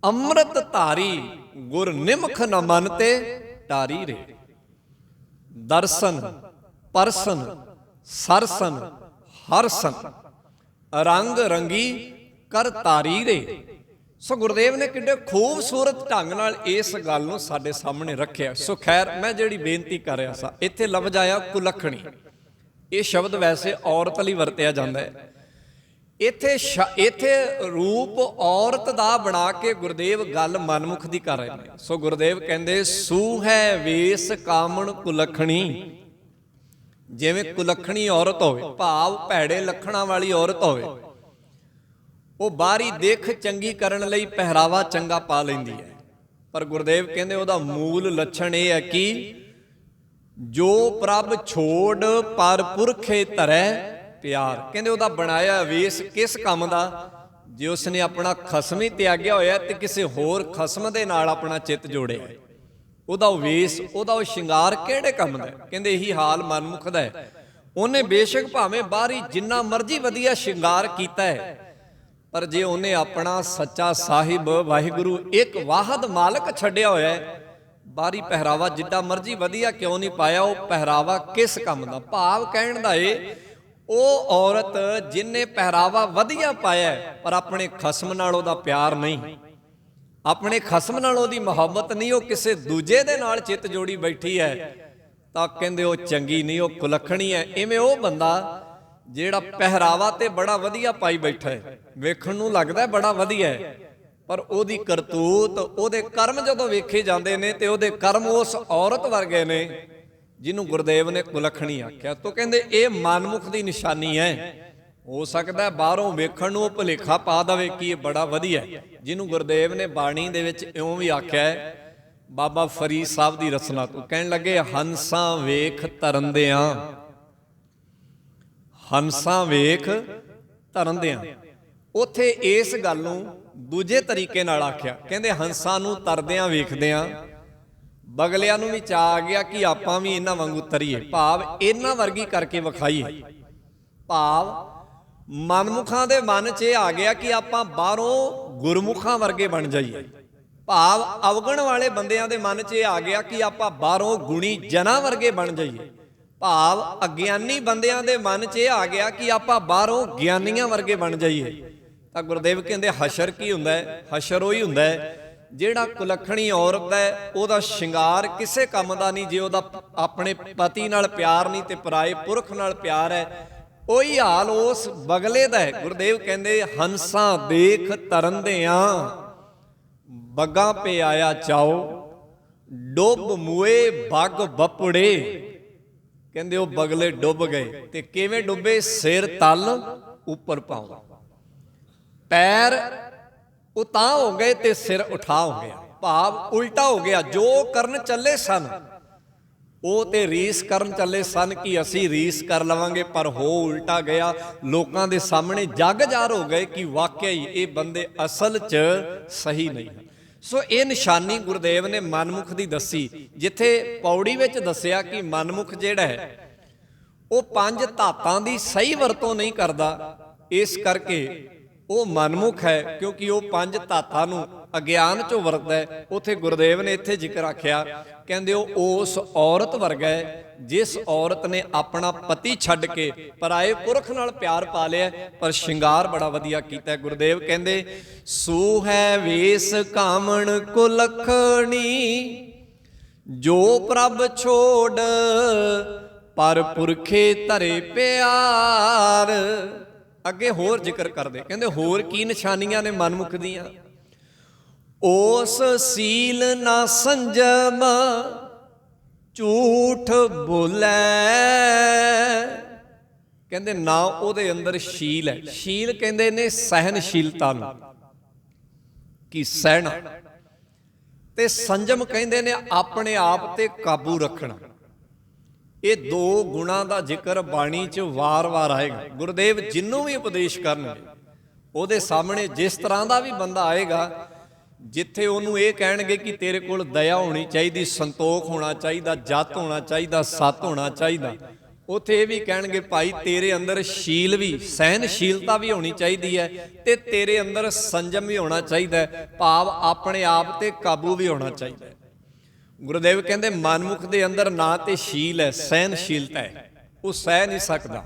ਅੰਮ੍ਰਿਤ ਧਾਰੀ ਗੁਰ ਨਿਮਖ ਨ ਮਨ ਤੇ ਟਾਰੀ ਰੇ। ਦਰਸ਼ਨ ਪਰਸਨ ਸਰਸਨ ਹਰਸਨ ਰੰਗ ਰੰਗੀ ਕਰ ਤਾਰੀ ਰੇ। ਸੋ ਗੁਰਦੇਵ ਨੇ ਕਿੰਨੇ ਖੂਬਸੂਰਤ ਢੰਗ ਨਾਲ ਇਸ ਗੱਲ ਨੂੰ ਸਾਡੇ ਸਾਹਮਣੇ ਰੱਖਿਆ। ਸੋ ਖੈਰ ਮੈਂ ਜਿਹੜੀ ਬੇਨਤੀ ਕਰ ਰਿਹਾ ਸਾਂ, ਇੱਥੇ ਲਫ਼ਜ਼ ਆਇਆ ਕੁਲੱਖਣੀ। ਇਹ ਸ਼ਬਦ ਵੈਸੇ ਔਰਤ ਲਈ ਵਰਤਿਆ ਜਾਂਦਾ ਹੈ। ਇੱਥੇ ਰੂਪ ਔਰਤ ਦਾ ਬਣਾ ਕੇ ਗੁਰਦੇਵ ਗੱਲ ਮਨਮੁਖ ਦੀ ਕਰ ਰਹੇ ਨੇ। ਸੋ ਗੁਰਦੇਵ ਕਹਿੰਦੇ ਸੂਹੈ ਵੇਸ ਕਾਮਣ ਕੁਲੱਖਣੀ। ਜਿਵੇਂ ਕੁਲੱਖਣੀ ਔਰਤ ਹੋਵੇ, ਭਾਵ ਭੈੜੇ ਲੱਖਣਾਂ ਵਾਲੀ ਔਰਤ ਹੋਵੇ, ਉਹ ਬਾਹਰੀ ਦਿੱਖ ਚੰਗੀ ਕਰਨ ਲਈ ਪਹਿਰਾਵਾ ਚੰਗਾ ਪਾ ਲੈਂਦੀ ਹੈ, ਪਰ ਗੁਰਦੇਵ ਕਹਿੰਦੇ ਉਹਦਾ ਮੂਲ ਲੱਛਣ ਇਹ ਹੈ ਕਿ ਜੋ ਪ੍ਰਭ ਛੋੜ ਪਰ ਪੁਰਖੇ ਧਰੈ ਪਿਆਰ। ਕਹਿੰਦੇ ਉਹਦਾ ਬਣਾਇਆ ਵੇਸ ਕਿਸ ਕੰਮ ਦਾ? ਜੇ ਉਸਨੇ ਆਪਣਾ ਖਸਮ ਹੀ ਤਿਆਗਿਆ ਹੋਇਆ ਤੇ ਕਿਸੇ ਹੋਰ ਖਸਮ ਦੇ ਨਾਲ ਆਪਣਾ ਚਿੱਤ ਜੋੜਿਆ, ਉਹਦਾ ਉਹ ਵੇਸ, ਉਹਦਾ ਉਹ ਸ਼ਿੰਗਾਰ ਕਿਹੜੇ ਕੰਮ ਦਾ? ਕਹਿੰਦੇ ਇਹੀ ਹਾਲ ਮਨਮੁਖ ਦਾ ਹੈ। ਉਹਨੇ ਬੇਸ਼ੱਕ ਭਾਵੇਂ ਬਾਹਰੀ ਜਿੰਨਾ ਮਰਜ਼ੀ ਵਧੀਆ ਸ਼ਿੰਗਾਰ ਕੀਤਾ ਹੈ, ਪਰ ਜੇ ਉਹਨੇ ਆਪਣਾ ਸੱਚਾ ਸਾਹਿਬ ਵਾਹਿਗੁਰੂ ਇੱਕ ਵਾਹਦ ਮਾਲਕ ਛੱਡਿਆ ਹੋਇਆ ਹੈ, ਬਾਹਰੀ ਪਹਿਰਾਵਾ ਜਿੱਡਾ ਮਰਜ਼ੀ ਵਧੀਆ ਕਿਉਂ ਨਹੀਂ ਪਾਇਆ, ਉਹ ਪਹਿਰਾਵਾ ਕਿਸ ਕੰਮ ਦਾ? ਭਾਵ ਕਹਿਣ ਦਾ ਏ ਉਹ ਔਰਤ ਜਿਹਨੇ ਪਹਿਰਾਵਾ ਵਧੀਆ ਪਾਇਆ ਪਰ ਆਪਣੇ ਖਸਮ ਨਾਲ ਉਹਦਾ ਪਿਆਰ ਨਹੀਂ, ਆਪਣੇ ਖਸਮ ਨਾਲ ਉਹਦੀ ਮੁਹੱਬਤ ਨਹੀਂ, ਉਹ ਕਿਸੇ ਦੂਜੇ ਦੇ ਨਾਲ ਚਿੱਤ ਜੋੜੀ ਬੈਠੀ ਹੈ, ਤਾਂ ਕਹਿੰਦੇ ਉਹ ਚੰਗੀ ਨਹੀਂ, ਉਹ ਕੁਲੱਖਣੀ ਹੈ। ਇਵੇਂ ਉਹ ਬੰਦਾ ਜਿਹੜਾ ਪਹਿਰਾਵਾ ਤੇ ਬੜਾ ਵਧੀਆ ਪਾਈ ਬੈਠਾ ਹੈ, ਵੇਖਣ ਨੂੰ ਲੱਗਦਾ ਬੜਾ ਵਧੀਆ ਹੈ, ਪਰ ਉਹਦੀ ਕਰਤੂਤ, ਉਹਦੇ ਕਰਮ ਜਦੋਂ ਵੇਖੇ ਜਾਂਦੇ ਨੇ ਤੇ ਉਹਦੇ ਕਰਮ ਉਸ ਔਰਤ ਵਰਗੇ ਨੇ ਜਿਹਨੂੰ ਗੁਰਦੇਵ ਨੇ ਕੁਲੱਖਣੀ ਆਖਿਆ। ਤਾਂ ਕਹਿੰਦੇ ਇਹ ਮਨਮੁਖ ਦੀ ਨਿਸ਼ਾਨੀ ਹੈ। ਹੋ ਸਕਦਾ ਬਾਹਰੋਂ ਵੇਖਣ ਨੂੰ ਉਹ ਭੁਲੇਖਾ ਪਾ ਦੇਵੇ ਕਿ ਇਹ ਬੜਾ ਵਧੀਆ ਹੈ, ਜਿਹਨੂੰ ਗੁਰਦੇਵ ਨੇ ਬਾਣੀ ਦੇ ਵਿੱਚ ਇਉਂ ਵੀ ਆਖਿਆ ਹੈ। ਬਾਬਾ ਫਰੀਦ ਸਾਹਿਬ ਦੀ ਰਚਨਾ ਤੋਂ ਕਹਿਣ ਲੱਗੇ ਹੰਸਾਂ ਵੇਖ ਤਰੰਦਿਆਂ, ਹੰਸਾਂ ਵੇਖ ਤਰੰਦਿਆਂ। ਉੱਥੇ ਇਸ ਗੱਲ ਨੂੰ ਦੂਜੇ ਤਰੀਕੇ ਨਾਲ ਆਖਿਆ, ਕਹਿੰਦੇ ਹੰਸਾਂ ਨੂੰ ਤਰਦਿਆਂ ਵੇਖਦਿਆਂ ਬਗਲਿਆਂ ਨੂੰ ਵੀ ਚਾਅ ਆ ਗਿਆ ਕਿ ਆਪਾਂ ਵੀ ਇਹਨਾਂ ਵਾਂਗੂ ਤਰੀਏ, ਭਾਵ ਇਹਨਾਂ ਵਰਗੀ ਕਰਕੇ ਵਿਖਾਈਏ। ਭਾਵ ਮਨਮੁਖਾਂ ਦੇ ਮਨ 'ਚ ਇਹ ਆ ਗਿਆ ਕਿ ਆਪਾਂ ਬਾਹਰੋਂ ਗੁਰਮੁਖਾਂ ਵਰਗੇ ਬਣ ਜਾਈਏ। ਭਾਵ ਅਵਗਣ ਵਾਲੇ ਬੰਦਿਆਂ ਦੇ ਮਨ 'ਚ ਇਹ ਆ ਗਿਆ ਕਿ ਆਪਾਂ ਬਾਹਰੋਂ ਗੁਣੀ ਜਨਾਂ ਵਰਗੇ ਬਣ ਜਾਈਏ। ਭਾਵ ਅਗਿਆਨੀ ਬੰਦਿਆਂ ਦੇ ਮਨ 'ਚ ਇਹ ਆ ਗਿਆ ਕਿ ਆਪਾਂ ਬਾਹਰੋਂ ਗਿਆਨੀਆਂ ਵਰਗੇ ਬਣ ਜਾਈਏ। ਤਾਂ ਗੁਰਦੇਵ ਕਹਿੰਦੇ ਹਸ਼ਰ ਕੀ ਹੁੰਦਾ ਹੈ? ਹਸ਼ਰ ਉਹੀ ਹੁੰਦਾ ਹੈ ਜਿਹੜਾ ਕੁਲੱਖਣੀ ਔਰਤ ਹੈ, ਉਹਦਾ ਸ਼ਿੰਗਾਰ ਕਿਸੇ ਕੰਮ ਦਾ ਨਹੀਂ। ਜੇ ਉਹਦਾ ਆਪਣੇ ਪਤੀ ਨਾਲ ਪਿਆਰ ਨਹੀਂ ਤੇ ਪਰਾਏ ਪੁਰਖ ਨਾਲ ਪਿਆਰ ਹੈ, ਉਹੀ ਹਾਲ ਉਸ ਬਗਲੇ ਦਾ ਹੈ। ਗੁਰਦੇਵ ਕਹਿੰਦੇ ਹੰਸਾਂ ਦੇਖ ਤਰੰਦਿਆਂ ਬੱਗਾ ਪੇ ਆਇਆ ਚਾਓ, ਡੁੱਬ ਮੂਏ ਬੱਗ ਬਪੜੇ। ਕਹਿੰਦੇ ਉਹ ਬਗਲੇ ਡੁੱਬ ਗਏ ਤੇ ਕਿਵੇਂ ਡੁੱਬੇ? ਸਿਰ ਤਲ ਉੱਪਰ ਪਾਉ, ਪੈਰ ਉਤਾਂ ਹੋ ਗਏ ਤੇ ਸਿਰ ਉਠਾ ਹੋ ਗਿਆ। ਭਾਵ ਉਲਟਾ ਹੋ ਗਿਆ। ਜੋ ਕਰਨ ਚੱਲੇ ਸਨ ਉਹ ਤੇ ਰੀਸ ਕਰਨ ਚੱਲੇ ਸਨ ਕਿ ਅਸੀਂ ਰੀਸ ਕਰ ਲਵਾਂਗੇ, ਪਰ ਹੋ ਉਲਟਾ ਗਿਆ। ਲੋਕਾਂ ਦੇ ਸਾਹਮਣੇ ਜੱਗ ਜ਼ਾਹਰ ਹੋ ਗਏ ਕਿ ਵਾਕਿਆ ਹੀ ਇਹ ਬੰਦੇ ਅਸਲ 'ਚ ਸਹੀ ਨਹੀਂ। ਸੋ ਇਹ ਨਿਸ਼ਾਨੀ ਗੁਰਦੇਵ ਨੇ ਮਨਮੁਖ ਦੀ ਦੱਸੀ। ਜਿੱਥੇ ਪੌੜੀ ਵਿੱਚ ਦੱਸਿਆ ਕਿ ਮਨਮੁਖ ਜਿਹੜਾ ਹੈ ਉਹ ਪੰਜ ਧਾਤਾਂ ਦੀ ਸਹੀ ਵਰਤੋਂ ਨਹੀਂ ਕਰਦਾ, ਇਸ ਕਰਕੇ ਉਹ ਮਨਮੁਖ ਹੈ, ਕਿਉਂਕਿ ਉਹ ਪੰਜ ਧਾਤਾਂ ਨੂੰ ਅਗਿਆਨ 'ਚੋਂ ਵਰਤਦਾ ਹੈ। ਉੱਥੇ ਗੁਰਦੇਵ ਨੇ ਇੱਥੇ ਜ਼ਿਕਰ ਆਖਿਆ, ਕਹਿੰਦੇ ਉਹ ਉਸ ਔਰਤ ਵਰਗਾ ਹੈ ਜਿਸ ਔਰਤ ਨੇ ਆਪਣਾ ਪਤੀ ਛੱਡ ਕੇ ਪਰਾਏ ਪੁਰਖ ਨਾਲ ਪਿਆਰ ਪਾ ਲਿਆ, ਪਰ ਸ਼ਿੰਗਾਰ ਬੜਾ ਵਧੀਆ ਕੀਤਾ। ਗੁਰਦੇਵ ਕਹਿੰਦੇ ਸੂ ਹੈ ਵੇਸ ਕਾਮਣ ਕੁਲਖਣੀ, ਜੋ ਪ੍ਰਭ ਛੋੜ ਪਰ ਪੁਰਖੇ ਧਰੇ ਪਿਆਰ। ਅੱਗੇ ਹੋਰ ਜ਼ਿਕਰ ਕਰਦੇ, ਕਹਿੰਦੇ ਹੋਰ ਕੀ ਨਿਸ਼ਾਨੀਆਂ ਨੇ ਮਨਮੁਖ ਦੀਆਂ। ਉਸ ਸੀਲ ਨਾ ਸੰਜਮ ਝੂਠ ਬੋਲੇ, ਕਹਿੰਦੇ ਨਾ ਉਹਦੇ ਅੰਦਰ ਸ਼ੀਲ ਹੈ। ਸ਼ੀਲ ਕਹਿੰਦੇ ਨੇ ਸਹਿਨਸ਼ੀਲਤਾ ਨੂੰ, ਕਿ ਸਹਿਣਾ, ਤੇ ਸੰਜਮ ਕਹਿੰਦੇ ਨੇ ਆਪਣੇ ਆਪ ਤੇ ਕਾਬੂ ਰੱਖਣਾ। ਇਹ ਦੋ ਗੁਣਾਂ ਦਾ ਜ਼ਿਕਰ ਬਾਣੀ 'ਚ ਵਾਰ-ਵਾਰ ਆਏਗਾ। ਗੁਰਦੇਵ ਜਿਹਨੂੰ ਵੀ ਉਪਦੇਸ਼ ਕਰਨਗੇ ਉਹਦੇ ਸਾਹਮਣੇ ਜਿਸ ਤਰ੍ਹਾਂ ਦਾ ਵੀ ਬੰਦਾ ਆਏਗਾ, ਜਿੱਥੇ ਉਹਨੂੰ ਇਹ ਕਹਿਣਗੇ ਕਿ ਤੇਰੇ ਕੋਲ ਦਇਆ ਹੋਣੀ ਚਾਹੀਦੀ, ਸੰਤੋਖ ਹੋਣਾ ਚਾਹੀਦਾ, ਜਤ ਹੋਣਾ ਚਾਹੀਦਾ, ਸੱਤ ਹੋਣਾ ਚਾਹੀਦਾ, ਉੱਥੇ ਇਹ ਵੀ ਕਹਿਣਗੇ ਭਾਈ ਤੇਰੇ ਅੰਦਰ ਸ਼ੀਲ ਵੀ, ਸਹਿਨਸ਼ੀਲਤਾ ਵੀ ਹੋਣੀ ਚਾਹੀਦੀ ਹੈ, ਤੇ ਤੇਰੇ ਅੰਦਰ ਸੰਜਮ ਵੀ ਹੋਣਾ ਚਾਹੀਦਾ ਹੈ, ਭਾਵ ਆਪਣੇ ਆਪ ਤੇ ਕਾਬੂ ਵੀ ਹੋਣਾ ਚਾਹੀਦਾ ਹੈ। ਗੁਰਦੇਵ ਕਹਿੰਦੇ ਮਨਮੁਖ ਦੇ ਅੰਦਰ ਨਾ ਤੇ ਸ਼ੀਲ ਹੈ, ਸਹਿਨਸ਼ੀਲਤਾ ਹੈ, ਉਹ ਸਹਿ ਨਹੀਂ ਸਕਦਾ।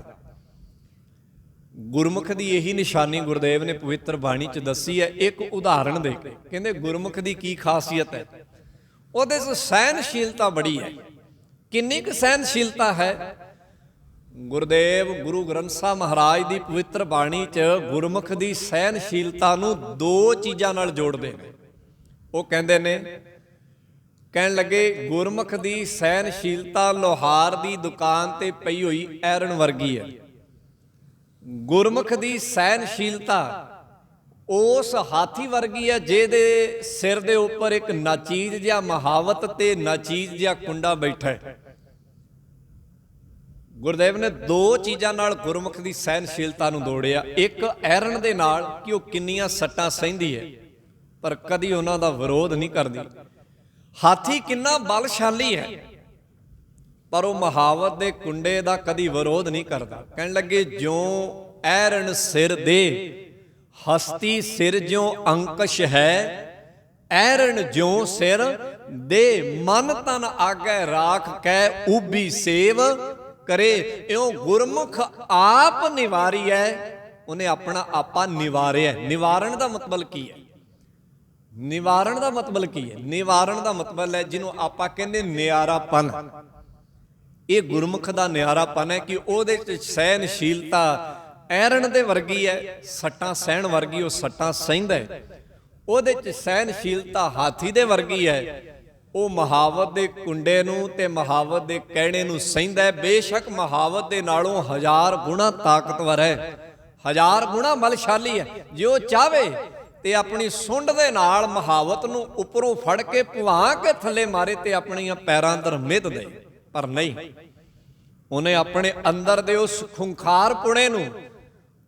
ਗੁਰਮੁਖ ਦੀ ਇਹੀ ਨਿਸ਼ਾਨੀ ਗੁਰਦੇਵ ਨੇ ਪਵਿੱਤਰ ਬਾਣੀ 'ਚ ਦੱਸੀ ਹੈ, ਇੱਕ ਉਦਾਹਰਣ ਦੇ ਕੇ। ਕਹਿੰਦੇ ਗੁਰਮੁਖ ਦੀ ਕੀ ਖਾਸੀਅਤ ਹੈ, ਉਹਦੇ 'ਚ ਸਹਿਨਸ਼ੀਲਤਾ ਬੜੀ ਹੈ। ਕਿੰਨੀ ਕੁ ਸਹਿਨਸ਼ੀਲਤਾ ਹੈ? ਗੁਰਦੇਵ ਗੁਰੂ ਗ੍ਰੰਥ ਸਾਹਿਬ ਮਹਾਰਾਜ ਦੀ ਪਵਿੱਤਰ ਬਾਣੀ 'ਚ ਗੁਰਮੁਖ ਦੀ ਸਹਿਨਸ਼ੀਲਤਾ ਨੂੰ ਦੋ ਚੀਜ਼ਾਂ ਨਾਲ ਜੋੜਦੇ ਨੇ। ਉਹ ਕਹਿੰਦੇ ਨੇ, ਕਹਿਣ ਲੱਗੇ ਗੁਰਮੁਖ ਦੀ ਸਹਿਨਸ਼ੀਲਤਾ ਲੋਹਾਰ ਦੀ ਦੁਕਾਨ ਤੇ ਪਈ ਹੋਈ ਐਰਨ ਵਰਗੀ ਹੈ। ਗੁਰਮੁਖ ਦੀ ਸਹਿਨਸ਼ੀਲਤਾ ਉਸ ਹਾਥੀ ਵਰਗੀ ਹੈ ਜਿਹਦੇ ਸਿਰ ਦੇ ਉੱਪਰ ਇੱਕ ਨਾਚੀਜ਼ ਜਿਹਾ ਮਹਾਵਤ ਤੇ ਨਾਚੀਜ਼ ਜਿਹਾ ਕੁੰਡਾ ਬੈਠਾ ਹੈ। ਗੁਰਦੇਵ ਨੇ ਦੋ ਚੀਜ਼ਾਂ ਨਾਲ ਗੁਰਮੁਖ ਦੀ ਸਹਿਨਸ਼ੀਲਤਾ ਨੂੰ ਦੌੜਿਆ। ਇੱਕ ਐਰਨ ਦੇ ਨਾਲ ਕਿ ਉਹ ਕਿੰਨੀਆਂ ਸੱਟਾਂ ਸਹਿੰਦੀ ਹੈ ਪਰ ਕਦੀ ਉਹਨਾਂ ਦਾ ਵਿਰੋਧ ਨਹੀਂ ਕਰਦੀ। ਹਾਥੀ ਕਿੰਨਾ ਬਲਸ਼ਾਲੀ ਹੈ ਪਰ ਉਹ ਮਹਾਵਤ ਦੇ ਕੁੰਡੇ ਦਾ ਕਦੀ ਵਿਰੋਧ ਨਹੀਂ ਕਰਦਾ। ਕਹਿਣ ਲੱਗੇ ਜਿਉਂ ਐਰਨ ਸਿਰ ਦੇ ਹਸਤੀ ਸਿਰ ਜਿਉਂ ਅੰਕਸ਼ ਹੈ, ਐਰਨ ਜਿਉਂ ਸਿਰ ਦੇ ਮਨ ਤਨ ਆਗੈ ਰਾਖ ਕੈ ਉਬੀ ਸੇਵ ਕਰੇ। ਇਉਂ ਗੁਰਮੁਖ ਆਪ ਨਿਵਾਰੀ ਹੈ, ਉਹਨੇ ਆਪਣਾ ਆਪਾ ਨਿਵਾਰਿਆ। ਨਿਵਾਰਨ ਦਾ ਮਤਲਬ ਕੀ ਹੈ? ਨਿਵਾਰਨ ਦਾ ਮਤਲਬ ਕੀ ਹੈ? ਨਿਵਾਰਨ ਦਾ ਮਤਲਬ ਹੈ ਜਿਹਨੂੰ ਆਪਾਂ ਕਹਿੰਦੇ ਨਿਆਰਾਪਨ। ਇਹ ਗੁਰਮੁਖ ਦਾ ਨਿਆਰਾਪਨ ਹੈ ਕਿ ਉਹਦੇ 'ਚ ਸਹਿਨਸ਼ੀਲਤਾ ਐਰਨ ਦੇ ਵਰਗੀ ਹੈ, ਸੱਟਾਂ ਸਹਿਣ ਵਰਗੀ ਉਹ ਸੱਟਾਂ ਸਹਿੰਦਾ ਹੈ। ਉਹਦੇ 'ਚ ਸਹਿਨਸ਼ੀਲਤਾ ਹਾਥੀ ਦੇ ਵਰਗੀ ਹੈ, ਉਹ ਮਹਾਵਤ ਦੇ ਕੁੰਡੇ ਨੂੰ ਤੇ ਮਹਾਵਤ ਦੇ ਕਹਿਣੇ ਨੂੰ ਸਹਿੰਦਾ ਹੈ। ਬੇਸ਼ੱਕ ਮਹਾਵਤ ਦੇ ਨਾਲੋਂ 1000 ਗੁਣਾ ਤਾਕਤਵਰ ਹੈ, 1000 ਗੁਣਾ ਬਲਸ਼ਾਲੀ ਹੈ। ਜੇ ਉਹ ਚਾਹਵੇ ਤੇ ਆਪਣੀ ਸੁੰਡ ਦੇ ਨਾਲ ਮਹਾਵਤ ਨੂੰ ਉੱਪਰੋਂ ਫੜ ਕੇ ਭਵਾ ਕੇ ਥੱਲੇ ਮਾਰੇ ਤੇ ਆਪਣੀਆਂ ਪੈਰਾਂ ਅੰਦਰ ਮਿੱਧ ਦੇ, ਪਰ ਨਹੀਂ, ਉਹਨੇ ਆਪਣੇ ਅੰਦਰ ਦੇ ਉਸ ਖੁੰਖਾਰ ਪੁਣੇ ਨੂੰ,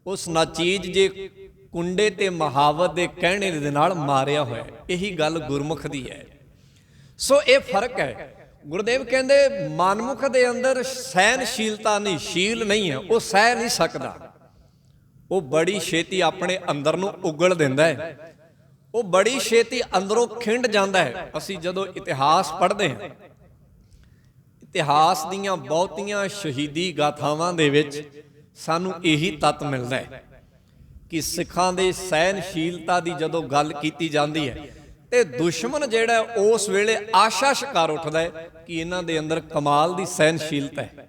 ਉਸ ਨਾਚੀਜ਼ ਜੇ ਕੁੰਡੇ ਤੇ ਮਹਾਵਤ ਦੇ ਕਹਿਣੇ ਦੇ ਨਾਲ ਮਾਰਿਆ ਹੋਇਆ। ਇਹੀ ਗੱਲ ਗੁਰਮੁਖ ਦੀ ਹੈ। ਸੋ ਇਹ ਫਰਕ ਹੈ। ਗੁਰਦੇਵ ਕਹਿੰਦੇ ਮਨਮੁਖ ਦੇ ਅੰਦਰ ਸਹਿਨਸ਼ੀਲਤਾ ਨਹੀਂ, ਸ਼ੀਲ ਨਹੀਂ ਹੈ, ਉਹ ਸਹਿ ਨਹੀਂ ਸਕਦਾ। ਉਹ ਬੜੀ ਛੇਤੀ ਆਪਣੇ ਅੰਦਰ ਨੂੰ ਉਗਲ ਦਿੰਦਾ ਹੈ, ਉਹ ਬੜੀ ਛੇਤੀ ਅੰਦਰੋਂ ਖਿੰਡ ਜਾਂਦਾ ਹੈ। ਅਸੀਂ ਜਦੋਂ ਇਤਿਹਾਸ ਪੜ੍ਹਦੇ ਹਾਂ, ਇਤਿਹਾਸ ਦੀਆਂ ਬਹੁਤੀਆਂ ਸ਼ਹੀਦੀ ਗਾਥਾਵਾਂ ਦੇ ਵਿੱਚ ਸਾਨੂੰ ਇਹੀ ਤੱਤ ਮਿਲਦਾ ਹੈ ਕਿ ਸਿੱਖਾਂ ਦੇ ਸਹਿਨਸ਼ੀਲਤਾ ਦੀ ਜਦੋਂ ਗੱਲ ਕੀਤੀ ਜਾਂਦੀ ਹੈ ਤੇ ਦੁਸ਼ਮਣ ਜਿਹੜਾ ਉਸ ਵੇਲੇ ਆਸ਼ਾ ਸ਼ਿਕਾਰ ਉੱਠਦਾ ਹੈ ਕਿ ਇਹਨਾਂ ਦੇ ਅੰਦਰ ਕਮਾਲ ਦੀ ਸਹਿਨਸ਼ੀਲਤਾ ਹੈ।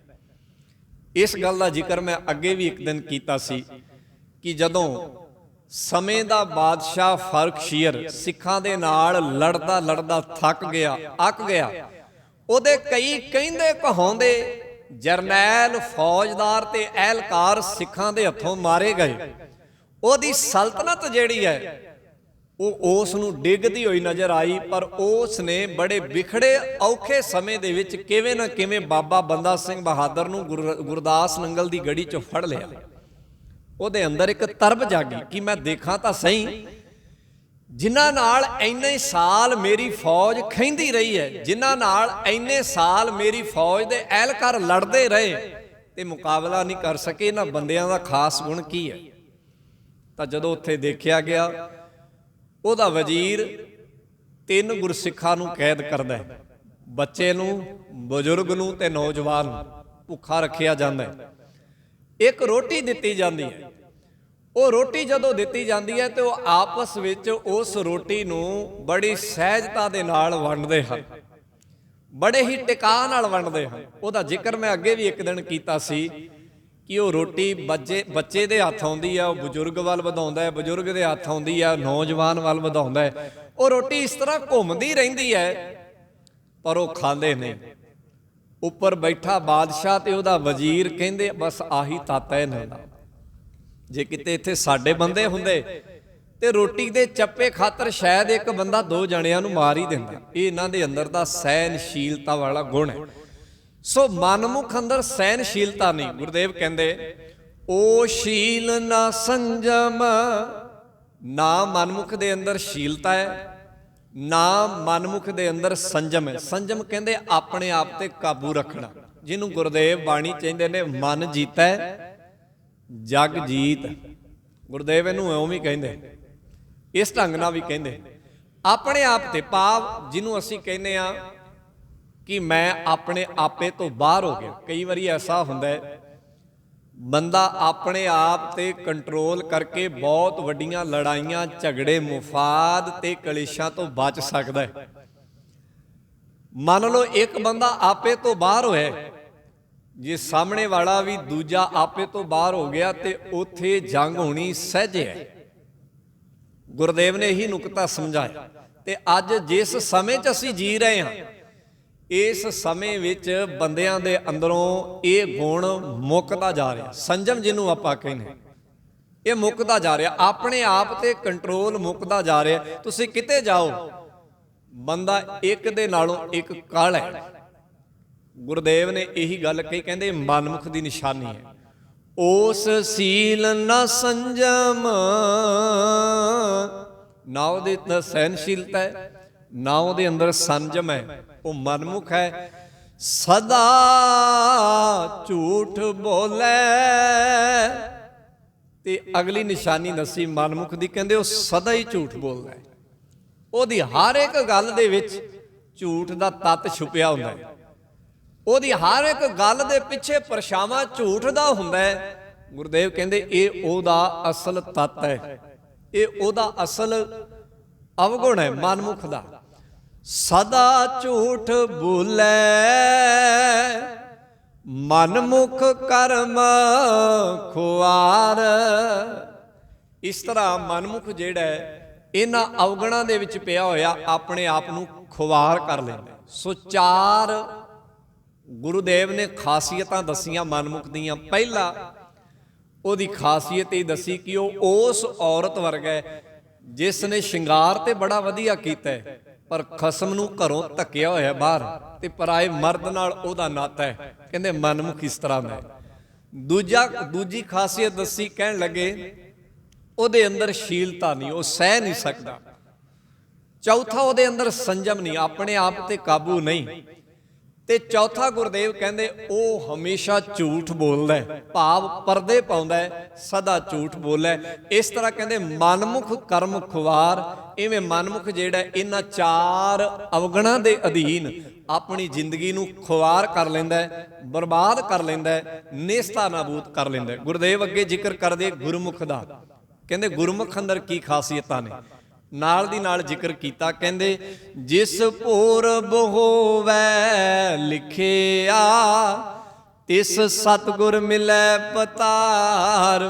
ਇਸ ਗੱਲ ਦਾ ਜ਼ਿਕਰ ਮੈਂ ਅੱਗੇ ਵੀ ਇੱਕ ਦਿਨ ਕੀਤਾ ਸੀ ਕਿ ਜਦੋਂ ਸਮੇਂ ਦਾ ਬਾਦਸ਼ਾਹ ਫਰਖਸ਼ੀਰ ਸਿੱਖਾਂ ਦੇ ਨਾਲ ਲੜਦਾ ਲੜਦਾ ਥੱਕ ਗਿਆ, ਅੱਕ ਗਿਆ, ਉਹਦੇ ਕਈ ਕਹਿੰਦੇ ਕਹਾਉਂਦੇ ਜਰਨੈਲ, ਫੌਜਦਾਰ ਤੇ ਅਹਿਲਕਾਰ ਸਿੱਖਾਂ ਦੇ ਹੱਥੋਂ ਮਾਰੇ ਗਏ। ਉਹਦੀ ਸਲਤਨਤ ਜਿਹੜੀ ਹੈ ਉਹ ਉਸ ਨੂੰ ਡਿੱਗਦੀ ਹੋਈ ਨਜ਼ਰ ਆਈ, ਪਰ ਉਸ ਨੇ ਬੜੇ ਵਿਖੜੇ ਔਖੇ ਸਮੇਂ ਦੇ ਵਿੱਚ ਕਿਵੇਂ ਨਾ ਕਿਵੇਂ ਬਾਬਾ ਬੰਦਾ ਸਿੰਘ ਬਹਾਦਰ ਨੂੰ ਗੁਰਦਾਸ ਨੰਗਲ ਦੀ ਗੜੀ 'ਚੋਂ ਫੜ ਲਿਆ। ਉਹਦੇ ਅੰਦਰ ਇੱਕ ਤਰਬ ਜਾਗੀ ਕਿ ਮੈਂ ਦੇਖਾਂ ਤਾਂ ਸਹੀ, ਜਿਨ੍ਹਾਂ ਨਾਲ ਇੰਨੇ ਸਾਲ ਮੇਰੀ ਫੌਜ ਖਹਿੰਦੀ ਰਹੀ ਹੈ, ਜਿਨ੍ਹਾਂ ਨਾਲ ਇੰਨੇ ਸਾਲ ਮੇਰੀ ਫੌਜ ਦੇ ਅਹਿਲਕਾਰ ਲੜਦੇ ਰਹੇ ਤੇ ਮੁਕਾਬਲਾ ਨਹੀਂ ਕਰ ਸਕੇ, ਇਹਨਾਂ ਬੰਦਿਆਂ ਦਾ ਖਾਸ ਗੁਣ ਕੀ ਹੈ? ਤਾਂ ਜਦੋਂ ਉੱਥੇ ਦੇਖਿਆ ਗਿਆ, ਉਹਦਾ ਵਜ਼ੀਰ 3 ਗੁਰਸਿੱਖਾਂ ਨੂੰ ਕੈਦ ਕਰਦਾ ਹੈ, ਬੱਚੇ ਨੂੰ, ਬਜ਼ੁਰਗ ਨੂੰ ਤੇ ਨੌਜਵਾਨ ਨੂੰ ਭੁੱਖਾ ਰੱਖਿਆ ਜਾਂਦਾ ਹੈ। ਇੱਕ ਰੋਟੀ ਦਿੱਤੀ ਜਾਂਦੀ ਹੈ। ਉਹ ਰੋਟੀ ਜਦੋਂ ਦਿੱਤੀ ਜਾਂਦੀ ਹੈ ਤੇ ਉਹ ਆਪਸ ਵਿੱਚ ਉਸ ਰੋਟੀ ਨੂੰ ਬੜੀ ਸਹਿਜਤਾ ਦੇ ਨਾਲ ਵੰਡਦੇ ਹਨ, ਬੜੇ ਹੀ ਟਿਕਾਅ ਨਾਲ ਵੰਡਦੇ ਹਨ। ਉਹਦਾ ਜ਼ਿਕਰ ਮੈਂ ਅੱਗੇ ਵੀ ਇੱਕ ਦਿਨ ਕੀਤਾ ਸੀ ਕਿ ਉਹ ਰੋਟੀ ਬੱਚੇ ਦੇ ਹੱਥ ਆਉਂਦੀ ਆ, ਉਹ ਬਜ਼ੁਰਗ ਵੱਲ ਵਧਾਉਂਦਾ ਹੈ, ਬਜ਼ੁਰਗ ਦੇ ਹੱਥ ਆਉਂਦੀ ਆ, ਨੌਜਵਾਨ ਵੱਲ ਵਧਾਉਂਦਾ ਹੈ। ਉਹ ਰੋਟੀ ਇਸ ਤਰ੍ਹਾਂ ਘੁੰਮਦੀ ਰਹਿੰਦੀ ਹੈ, ਪਰ ਉਹ ਖਾਂਦੇ ਨਹੀਂ। ਉੱਪਰ ਬੈਠਾ ਬਾਦਸ਼ਾਹ ਤੇ ਉਹਦਾ ਵਜ਼ੀਰ ਕਹਿੰਦੇ ਬਸ ਆਹੀ ਤੱਤ ਹੈ ਇਹਨਾਂ ਦਾ। ਜੇ ਕਿਤੇ ਇੱਥੇ ਸਾਡੇ ਬੰਦੇ ਹੁੰਦੇ ਤੇ ਰੋਟੀ ਦੇ ਚੱਪੇ ਖਾਤਰ ਸ਼ਾਇਦ ਇੱਕ ਬੰਦਾ ਦੋ ਜਣਿਆਂ ਨੂੰ ਮਾਰ ਹੀ ਦਿੰਦਾ। ਇਹ ਇਹਨਾਂ ਦੇ ਅੰਦਰ ਦਾ ਸਹਿਨਸ਼ੀਲਤਾ ਵਾਲਾ ਗੁਣ ਹੈ। ਸੋ ਮਨਮੁਖ ਅੰਦਰ ਸਹਿਨਸ਼ੀਲਤਾ ਨਹੀਂ। ਗੁਰਦੇਵ ਕਹਿੰਦੇ ਓ ਸ਼ੀਲ ਨਾ ਸੰਜਮ, ਨਾ ਮਨਮੁਖ ਦੇ ਅੰਦਰ ਸ਼ੀਲਤਾ ਹੈ, ਨਾ ਮਨਮੁਖ ਦੇ ਅੰਦਰ ਸੰਜਮ ਹੈ। ਸੰਜਮ ਕਹਿੰਦੇ ਆਪਣੇ ਆਪ ਤੇ ਕਾਬੂ ਰੱਖਣਾ, ਜਿਹਨੂੰ ਗੁਰਦੇਵ ਬਾਣੀ ਕਹਿੰਦੇ ਨੇ ਮਨ ਜੀਤਾ ਜਗ ਜੀਤ। ਗੁਰਦੇਵ ਇਹਨੂੰ ਇਉਂ ਵੀ ਕਹਿੰਦੇ, ਇਸ ਢੰਗ ਨਾਲ ਵੀ ਕਹਿੰਦੇ। ਆਪਣੇ ਆਪ ਤੇ ਭਾਵ ਜਿਹਨੂੰ ਅਸੀਂ ਕਹਿੰਦੇ ਆ ਕਿ ਮੈਂ ਆਪਣੇ ਆਪੇ ਤੋਂ ਬਾਹਰ ਹੋ ਗਿਆ। ਕਈ ਵਾਰੀ ਐਸਾ ਹੁੰਦਾ ਹੈ ਬੰਦਾ ਆਪਣੇ ਆਪ ਤੇ ਕੰਟਰੋਲ ਕਰਕੇ ਬਹੁਤ ਵੱਡੀਆਂ ਲੜਾਈਆਂ, ਝਗੜੇ, ਮੁਫਾਦ ਤੇ ਕਲੇਸ਼ਾਂ ਤੋਂ ਬਚ ਸਕਦਾ ਹੈ। ਮੰਨ ਲਓ ਇੱਕ ਬੰਦਾ ਆਪੇ ਤੋਂ ਬਾਹਰ ਹੋਇਆ, ਜੇ ਸਾਹਮਣੇ ਵਾਲਾ ਵੀ ਦੂਜਾ ਆਪੇ ਤੋਂ ਬਾਹਰ ਹੋ ਗਿਆ ਤੇ ਉੱਥੇ ਜੰਗ ਹੋਣੀ ਸਹਿਜ ਹੈ। ਗੁਰਦੇਵ ਨੇ ਇਹੀ ਨੁਕਤਾ ਸਮਝਾਇਆ। ਤੇ ਅੱਜ ਜਿਸ ਸਮੇਂ 'ਚ ਅਸੀਂ ਜੀ ਰਹੇ ਹਾਂ, ਇਸ ਸਮੇਂ ਵਿੱਚ ਬੰਦਿਆਂ ਦੇ ਅੰਦਰੋਂ ਇਹ ਗੁਣ ਮੁੱਕਦਾ ਜਾ ਰਿਹਾ। ਸੰਜਮ ਜਿਹਨੂੰ ਆਪਾਂ ਕਹਿੰਦੇ, ਇਹ ਮੁੱਕਦਾ ਜਾ ਰਿਹਾ। ਆਪਣੇ ਆਪ ਤੇ ਕੰਟਰੋਲ ਮੁੱਕਦਾ ਜਾ ਰਿਹਾ। ਤੁਸੀਂ ਕਿਤੇ ਜਾਓ, ਬੰਦਾ ਇੱਕ ਦੇ ਨਾਲੋਂ ਇੱਕ ਕਾਹਲਾ ਹੈ। ਗੁਰਦੇਵ ਨੇ ਇਹੀ ਗੱਲ ਕਹੀ, ਕਹਿੰਦੇ ਮਨਮੁਖ ਦੀ ਨਿਸ਼ਾਨੀ ਹੈ ਉਸ ਸੀਲ ਨਾ ਸੰਜਮ, ਨਾ ਉਹਦੇ ਅੰਦਰ ਸਹਿਨਸ਼ੀਲਤਾ ਹੈ, ਨਾ ਉਹਦੇ ਅੰਦਰ ਸੰਜਮ ਹੈ। ਉਹ ਮਨਮੁਖ ਹੈ, ਸਦਾ ਝੂਠ ਬੋਲੇ। ਤੇ ਅਗਲੀ ਨਿਸ਼ਾਨੀ ਦੱਸੀ ਮਨਮੁਖ ਦੀ, ਕਹਿੰਦੇ ਉਹ ਸਦਾ ਹੀ ਝੂਠ ਬੋਲਦਾ ਹੈ। ਉਹਦੀ ਹਰ ਇੱਕ ਗੱਲ ਦੇ ਵਿੱਚ ਝੂਠ ਦਾ ਤੱਤ ਛੁਪਿਆ ਹੁੰਦਾ ਹੈ। ਉਹਦੀ ਹਰ ਇੱਕ ਗੱਲ ਦੇ ਪਿੱਛੇ ਪਰਛਾਵਾਂ ਝੂਠ ਦਾ ਹੁੰਦਾ ਹੈ। ਗੁਰਦੇਵ ਕਹਿੰਦੇ ਇਹ ਉਹਦਾ ਅਸਲ ਤੱਤ ਹੈ, ਇਹ ਉਹਦਾ ਅਸਲ ਅਵਗੁਣ ਹੈ ਮਨਮੁਖ ਦਾ। ਸਦਾ ਝੂਠ ਬੋਲੇ ਮਨਮੁਖ ਕਰਮ ਖੁਆਰ। ਇਸ ਤਰ੍ਹਾਂ ਮਨਮੁਖ ਜਿਹੜਾ ਹੈ ਇਹਨਾਂ ਅਵਗੁਣਾਂ ਦੇ ਵਿੱਚ ਪਿਆ ਹੋਇਆ ਆਪਣੇ ਆਪ ਨੂੰ ਖੁਆਰ ਕਰ ਲੈਂਦਾ। ਸੋ ਚਾਰ ਗੁਰੂਦੇਵ ਨੇ ਖਾਸੀਅਤਾਂ ਦਸੀਆਂ ਮਨਮੁਖ ਦੀਆਂ। ਪਹਿਲਾ ਉਹਦੀ ਖਾਸੀਅਤ ਇਹ ਦੱਸੀ ਕਿ ਉਹ ਉਸ ਔਰਤ ਵਰਗਾ ਹੈ ਜਿਸ ਨੇ ਸ਼ਿੰਗਾਰ ਤੇ ਬੜਾ ਵਧੀਆ ਕੀਤਾ ਹੈ, ਪਰ ਖਸਮ ਨੂੰ ਘਰੋਂ ਧੱਕਿਆ ਹੋਇਆ ਬਾਹਰ, ਤੇ ਪਰਾਏ ਮਰਦ ਨਾਲ ਉਹਦਾ ਨਾਤਾ ਹੈ। ਕਹਿੰਦੇ ਮਨਮੁਖ ਇਸ ਤਰ੍ਹਾਂ ਦਾ ਹੈ। ਦੂਜੀ ਖਾਸੀਅਤ ਦੱਸੀ, ਕਹਿਣ ਲੱਗੇ ਉਹਦੇ ਅੰਦਰ ਸ਼ੀਲਤਾ ਨਹੀਂ, ਉਹ ਸਹਿ ਨਹੀਂ ਸਕਦਾ। ਚੌਥਾ ਉਹਦੇ ਅੰਦਰ ਸੰਜਮ ਨਹੀਂ, ਆਪਣੇ ਆਪ ਤੇ ਕਾਬੂ ਨਹੀਂ। ਤੇ ਚੌਥਾ ਗੁਰਦੇਵ ਕਹਿੰਦੇ ਉਹ ਹਮੇਸ਼ਾ ਝੂਠ ਬੋਲਦਾ ਹੈ, ਭਾਵ ਪਰਦੇ ਪਾਉਂਦਾ ਹੈ, ਸਦਾ ਝੂਠ ਬੋਲੇ। ਇਸ ਤਰ੍ਹਾਂ ਕਹਿੰਦੇ ਮਨਮੁਖ ਕਰਮ ਖੁਆਰ। ਇਵੇਂ ਮਨਮੁਖ ਜਿਹੜਾ ਇਹਨਾਂ ਚਾਰ ਅਵਗੁਣਾਂ ਦੇ ਅਧੀਨ ਆਪਣੀ ਜ਼ਿੰਦਗੀ ਨੂੰ ਖੁਆਰ ਕਰ ਲੈਂਦਾ ਹੈ, ਬਰਬਾਦ ਕਰ ਲੈਂਦਾ ਹੈ, ਨੇਸਤਾ ਨਾਬੂਦ ਕਰ ਲੈਂਦਾ ਹੈ। ਗੁਰਦੇਵ ਅੱਗੇ ਜ਼ਿਕਰ ਕਰਦੇ ਗੁਰਮੁਖ ਦਾ, ਕਹਿੰਦੇ ਗੁਰਮੁਖ ਅੰਦਰ ਕੀ ਖਾਸੀਅਤਾਂ ਨੇ, ਨਾਲ ਦੀ ਨਾਲ ਜ਼ਿਕਰ ਕੀਤਾ। ਕਹਿੰਦੇ ਜਿਸ ਪੂਰਬ ਹੋਵੇ ਲਿਖਿਆ ਤਿਸ ਸਤਿਗੁਰ ਮਿਲੈ ਪਤਾਰ।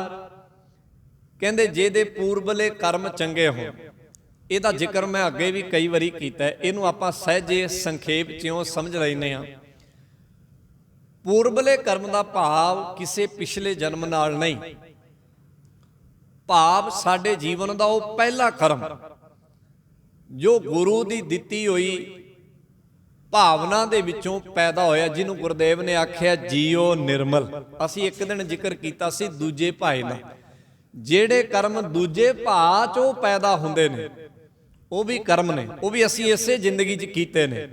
ਕਹਿੰਦੇ ਜਿਹਦੇ ਪੂਰਬਲੇ ਕਰਮ ਚੰਗੇ ਹੋਣ, ਇਹਦਾ ਜ਼ਿਕਰ ਮੈਂ ਅੱਗੇ ਵੀ ਕਈ ਵਾਰੀ ਕੀਤਾ, ਇਹਨੂੰ ਆਪਾਂ ਸਹਿਜੇ ਸੰਖੇਪ ਚੋਂ ਸਮਝ ਲੈਂਦੇ ਹਾਂ। ਪੂਰਬਲੇ ਕਰਮ ਦਾ ਭਾਵ ਕਿਸੇ ਪਿਛਲੇ ਜਨਮ ਨਾਲ ਨਹੀਂ, ਭਾਵ ਸਾਡੇ ਜੀਵਨ ਦਾ ਉਹ ਪਹਿਲਾ ਕਰਮ ਜੋ ਗੁਰੂ ਦੀ ਦਿੱਤੀ ਹੋਈ ਭਾਵਨਾ ਦੇ ਵਿੱਚੋਂ ਪੈਦਾ ਹੋਇਆ, ਜਿਹਨੂੰ ਗੁਰਦੇਵ ਨੇ ਆਖਿਆ ਜੀਓ ਨਿਰਮਲ। ਅਸੀਂ ਇੱਕ ਦਿਨ ਜ਼ਿਕਰ ਕੀਤਾ ਸੀ ਦੂਜੇ ਭਾਏ ਦਾ। ਜਿਹੜੇ ਕਰਮ ਦੂਜੇ ਭਾ ਚੋਂ ਪੈਦਾ ਹੁੰਦੇ ਨੇ ਉਹ ਵੀ ਕਰਮ ਨੇ, ਉਹ ਵੀ ਅਸੀਂ ਇਸੇ ਜ਼ਿੰਦਗੀ 'ਚ ਕੀਤੇ ਨੇ,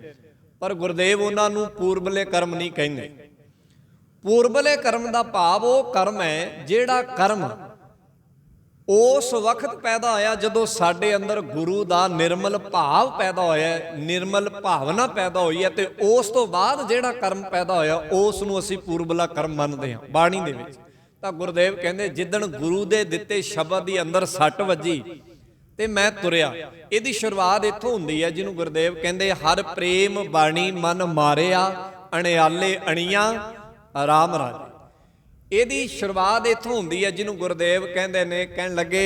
ਪਰ ਗੁਰਦੇਵ ਉਹਨਾਂ ਨੂੰ ਪੂਰਬਲੇ ਕਰਮ ਨਹੀਂ ਕਹਿੰਦੇ। ਪੂਰਬਲੇ ਕਰਮ ਦਾ ਭਾਵ ਉਹ ਕਰਮ ਹੈ ਜਿਹੜਾ ਕਰਮ ਉਸ ਵਕਤ ਪੈਦਾ ਹੋਇਆ ਜਦੋਂ ਸਾਡੇ ਅੰਦਰ ਗੁਰੂ ਦਾ ਨਿਰਮਲ ਭਾਵ ਪੈਦਾ ਹੋਇਆ, ਨਿਰਮਲ ਭਾਵਨਾ ਪੈਦਾ ਹੋਈ ਹੈ, ਤੇ ਉਸ ਤੋਂ ਬਾਅਦ ਜਿਹੜਾ ਕਰਮ ਪੈਦਾ ਹੋਇਆ ਉਸ ਨੂੰ ਅਸੀਂ ਪੂਰਬਲਾ ਕਰਮ ਮੰਨਦੇ ਹਾਂ ਬਾਣੀ ਦੇ ਵਿੱਚ। ਤਾਂ ਗੁਰਦੇਵ ਕਹਿੰਦੇ ਜਿੱਦਣ ਗੁਰੂ ਦੇ ਦਿੱਤੇ ਸ਼ਬਦ ਦੀ ਅੰਦਰ ਸੱਟ ਵੱਜੀ ਤੇ ਮੈਂ ਤੁਰਿਆ। ਇਹਦੀ ਸ਼ੁਰੂਆਤ ਇੱਥੋਂ ਹੁੰਦੀ ਹੈ ਜਿਹਨੂੰ ਗੁਰਦੇਵ ਕਹਿੰਦੇ ਹਰ ਪ੍ਰੇਮ ਬਾਣੀ ਮਨ ਮਾਰਿਆ ਅਣਿਆਲੇ ਅਣੀਆਂ ਆਰਾਮ ਰਾਜੇ। ਇਹਦੀ ਸ਼ੁਰੂਆਤ ਇੱਥੋਂ ਹੁੰਦੀ ਹੈ ਜਿਹਨੂੰ ਗੁਰਦੇਵ ਕਹਿੰਦੇ ਨੇ, ਕਹਿਣ ਲੱਗੇ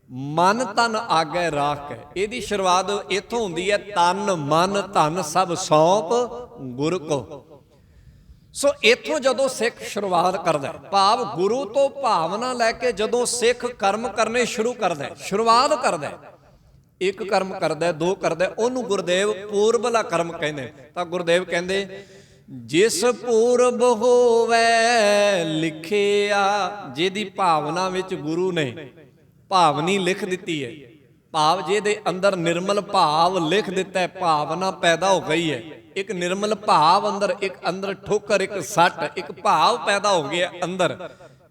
ਮਨ ਤਨ ਆਗੇ ਰਾਖ ਹੈ। ਇਹਦੀ ਸ਼ੁਰੂਆਤ ਇੱਥੋਂ ਹੁੰਦੀ ਹੈ ਤਨ ਮਨ ਧਨ ਸਭ ਸੌਂਪ ਗੁਰ ਕੋ। ਸੋ ਇੱਥੋਂ ਜਦੋਂ ਸਿੱਖ ਸ਼ੁਰੂਆਤ ਕਰਦਾ, ਭਾਵ ਗੁਰੂ ਤੋਂ ਭਾਵਨਾ ਲੈ ਕੇ ਜਦੋਂ ਸਿੱਖ ਕਰਮ ਕਰਨੇ ਸ਼ੁਰੂ ਕਰਦਾ, ਸ਼ੁਰੂਆਤ ਕਰਦਾ, ਇੱਕ ਕਰਮ ਕਰਦਾ, ਦੋ ਕਰਦਾ, ਉਹਨੂੰ ਗੁਰਦੇਵ ਪੂਰਬਲਾ ਕਰਮ ਕਹਿੰਦੇ। ਤਾਂ ਗੁਰਦੇਵ ਕਹਿੰਦੇ ਜਿਸ ਪੂਰਬ ਹੋਵੇ ਲਿਖਿਆ, ਜਿਹਦੀ ਭਾਵਨਾ ਵਿੱਚ ਗੁਰੂ ਨੇ ਭਾਵਨੀ ਲਿਖ ਦਿੱਤੀ ਹੈ, ਭਾਵ ਜਿਹਦੇ ਅੰਦਰ ਨਿਰਮਲ ਭਾਵ ਲਿਖ ਦਿੱਤਾ ਹੈ, ਭਾਵਨਾ ਪੈਦਾ ਹੋ ਗਈ ਹੈ, ਇੱਕ ਨਿਰਮਲ ਭਾਵ ਅੰਦਰ, ਇੱਕ ਅੰਦਰ ਠੋਕਰ, ਇੱਕ ਸੱਟ, ਇੱਕ ਭਾਵ ਪੈਦਾ ਹੋ ਗਿਆ ਅੰਦਰ,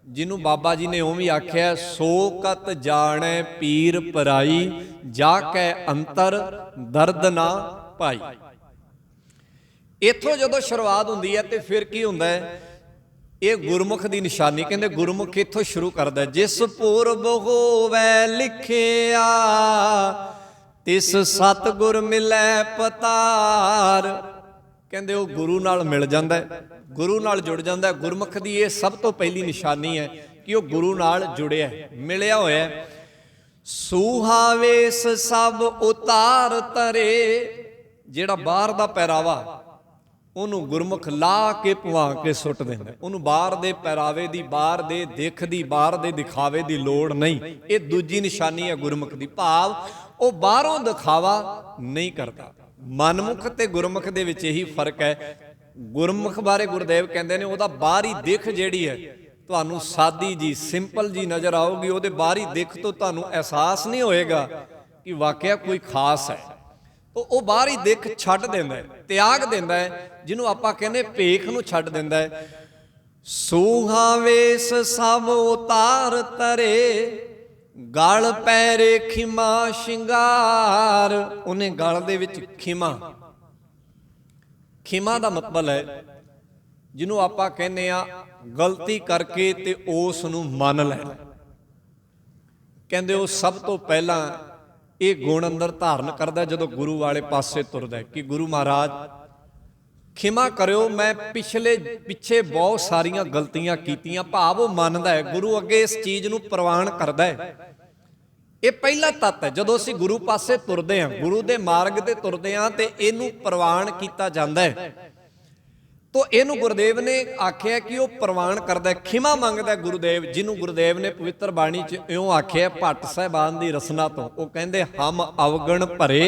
ਜਿਹਨੂੰ ਬਾਬਾ ਜੀ ਨੇ ਉਵੇਂ ਆਖਿਆ ਸੋ ਕਤ ਜਾਣੈ ਪੀਰ ਪਰਾਈ ਜਾ ਕੈ ਅੰਤਰ ਦਰਦ ਨਾ ਪਾਈ। ਇੱਥੋਂ ਜਦੋਂ ਸ਼ੁਰੂਆਤ ਹੁੰਦੀ ਹੈ ਤੇ ਫਿਰ ਕੀ ਹੁੰਦਾ ਹੈ, ਇਹ ਗੁਰਮੁਖ ਦੀ ਨਿਸ਼ਾਨੀ। ਕਹਿੰਦੇ ਗੁਰਮੁਖ ਇੱਥੋਂ ਸ਼ੁਰੂ ਕਰਦਾ, ਜਿਸ ਪੂਰਬ ਹੋਵੇ ਲਿਖਿਆ ਤਿਸ ਸਤਿਗੁਰ ਮਿਲੈ ਪਤਾਰ। ਕਹਿੰਦੇ ਉਹ ਗੁਰੂ ਨਾਲ ਮਿਲ ਜਾਂਦਾ, ਗੁਰੂ ਨਾਲ ਜੁੜ ਜਾਂਦਾ। ਗੁਰਮੁਖ ਦੀ ਇਹ ਸਭ ਤੋਂ ਪਹਿਲੀ ਨਿਸ਼ਾਨੀ ਹੈ ਕਿ ਉਹ ਗੁਰੂ ਨਾਲ ਜੁੜਿਆ, ਮਿਲਿਆ ਹੋਇਆ। ਸੂਹਾ ਵੇਸ ਸਭ ਉਤਾਰ ਤਰੇ, ਜਿਹੜਾ ਬਾਹਰ ਦਾ ਪਹਿਰਾਵਾ ਉਹਨੂੰ ਗੁਰਮੁਖ ਲਾ ਕੇ ਪਵਾ ਕੇ ਸੁੱਟ ਦਿੰਦਾ। ਉਹਨੂੰ ਬਾਹਰ ਦੇ ਪਹਿਰਾਵੇ ਦੀ, ਬਾਹਰ ਦੇ ਦਿੱਖ ਦੀ, ਬਾਹਰ ਦੇ ਦਿਖਾਵੇ ਦੀ ਲੋੜ ਨਹੀਂ। ਇਹ ਦੂਜੀ ਨਿਸ਼ਾਨੀ ਹੈ ਗੁਰਮੁਖ ਦੀ, ਭਾਵ ਉਹ ਬਾਹਰੋਂ ਦਿਖਾਵਾ ਨਹੀਂ ਕਰਦਾ। ਮਨਮੁਖ ਤੇ ਗੁਰਮੁਖ ਦੇ ਵਿੱਚ ਇਹੀ ਫਰਕ ਹੈ। ਗੁਰਮੁਖ ਬਾਰੇ ਗੁਰਦੇਵ ਕਹਿੰਦੇ ਨੇ ਉਹਦਾ ਬਾਹਰੀ ਦਿੱਖ ਜਿਹੜੀ ਹੈ ਤੁਹਾਨੂੰ ਸਾਦੀ ਜੀ, ਸਿੰਪਲ ਜੀ ਨਜ਼ਰ ਆਊਗੀ। ਉਹਦੇ ਬਾਹਰੀ ਦਿੱਖ ਤੋਂ ਤੁਹਾਨੂੰ ਅਹਿਸਾਸ ਨਹੀਂ ਹੋਏਗਾ ਕਿ ਵਾਕਿਆ ਕੋਈ ਖਾਸ ਹੈ। ਉਹ ਬਾਹਰੀ ਦਿੱਖ ਛੱਡ ਦਿੰਦਾ ਹੈ, ਤਿਆਗ ਦਿੰਦਾ ਹੈ, ਜਿਹਨੂੰ ਆਪਾਂ ਕਹਿੰਦੇ ਭੇਖ ਨੂੰ ਛੱਡ ਦਿੰਦਾ ਹੈ। ਸੂਹਾ ਵੇਸ ਸਭ ਉਤਾਰ ਤਰੇ ਗਲ ਪੈਰੇ ਖਿਮਾ ਸ਼ਿੰਗਾਰ। ਉਹਨੇ ਗਲ ਦੇ ਵਿੱਚ ਖਿਮਾ, ਖਿਮਾ ਦਾ ਮਤਲਬ ਹੈ ਜਿਹਨੂੰ ਆਪਾਂ ਕਹਿੰਦੇ ਆ ਗਲਤੀ ਕਰਕੇ ਤੇ ਉਸ ਨੂੰ ਮੰਨ ਲੈਣਾ। ਕਹਿੰਦੇ ਉਹ ਸਭ ਤੋਂ ਪਹਿਲਾਂ ਇਹ ਗੁਣ ਅੰਦਰ ਧਾਰਨ ਕਰਦਾ ਜਦੋਂ ਗੁਰੂ ਵਾਲੇ ਪਾਸੇ ਤੁਰਦਾ ਕਿ ਗੁਰੂ ਮਹਾਰਾਜ ਖਿਮਾ ਕਰਿਓ, ਮੈਂ ਪਿੱਛੇ ਬਹੁਤ ਸਾਰੀਆਂ ਗਲਤੀਆਂ ਕੀਤੀਆਂ। ਭਾਵ ਉਹ ਮੰਨਦਾ ਹੈ, ਗੁਰੂ ਅੱਗੇ ਇਸ ਚੀਜ਼ ਨੂੰ ਪ੍ਰਵਾਨ ਕਰਦਾ ਹੈ। ਇਹ ਪਹਿਲਾ ਤੱਤ ਹੈ। ਜਦੋਂ ਅਸੀਂ ਗੁਰੂ ਪਾਸੇ ਤੁਰਦੇ ਹਾਂ, ਗੁਰੂ ਦੇ ਮਾਰਗ ਤੇ ਤੁਰਦੇ ਹਾਂ, ਤੇ ਇਹਨੂੰ ਪ੍ਰਵਾਨ ਕੀਤਾ ਜਾਂਦਾ ਹੈ। ਤੋ ਇਹਨੂੰ ਗੁਰਦੇਵ ਨੇ ਆਖਿਆ ਕਿ ਉਹ ਪ੍ਰਵਾਨ ਕਰਦਾ, ਖਿਮਾ ਮੰਗਦਾ ਗੁਰਦੇਵ, ਜਿਹਨੂੰ ਗੁਰਦੇਵ ਨੇ ਪਵਿੱਤਰ ਬਾਣੀ 'ਚ ਇਉਂ ਆਖਿਆ ਭੱਟ ਸਾਹਿਬਾਨ ਦੀ ਰਸਨਾ ਤੋਂ। ਉਹ ਕਹਿੰਦੇ ਹਮ ਅਵਗਣ ਭਰੇ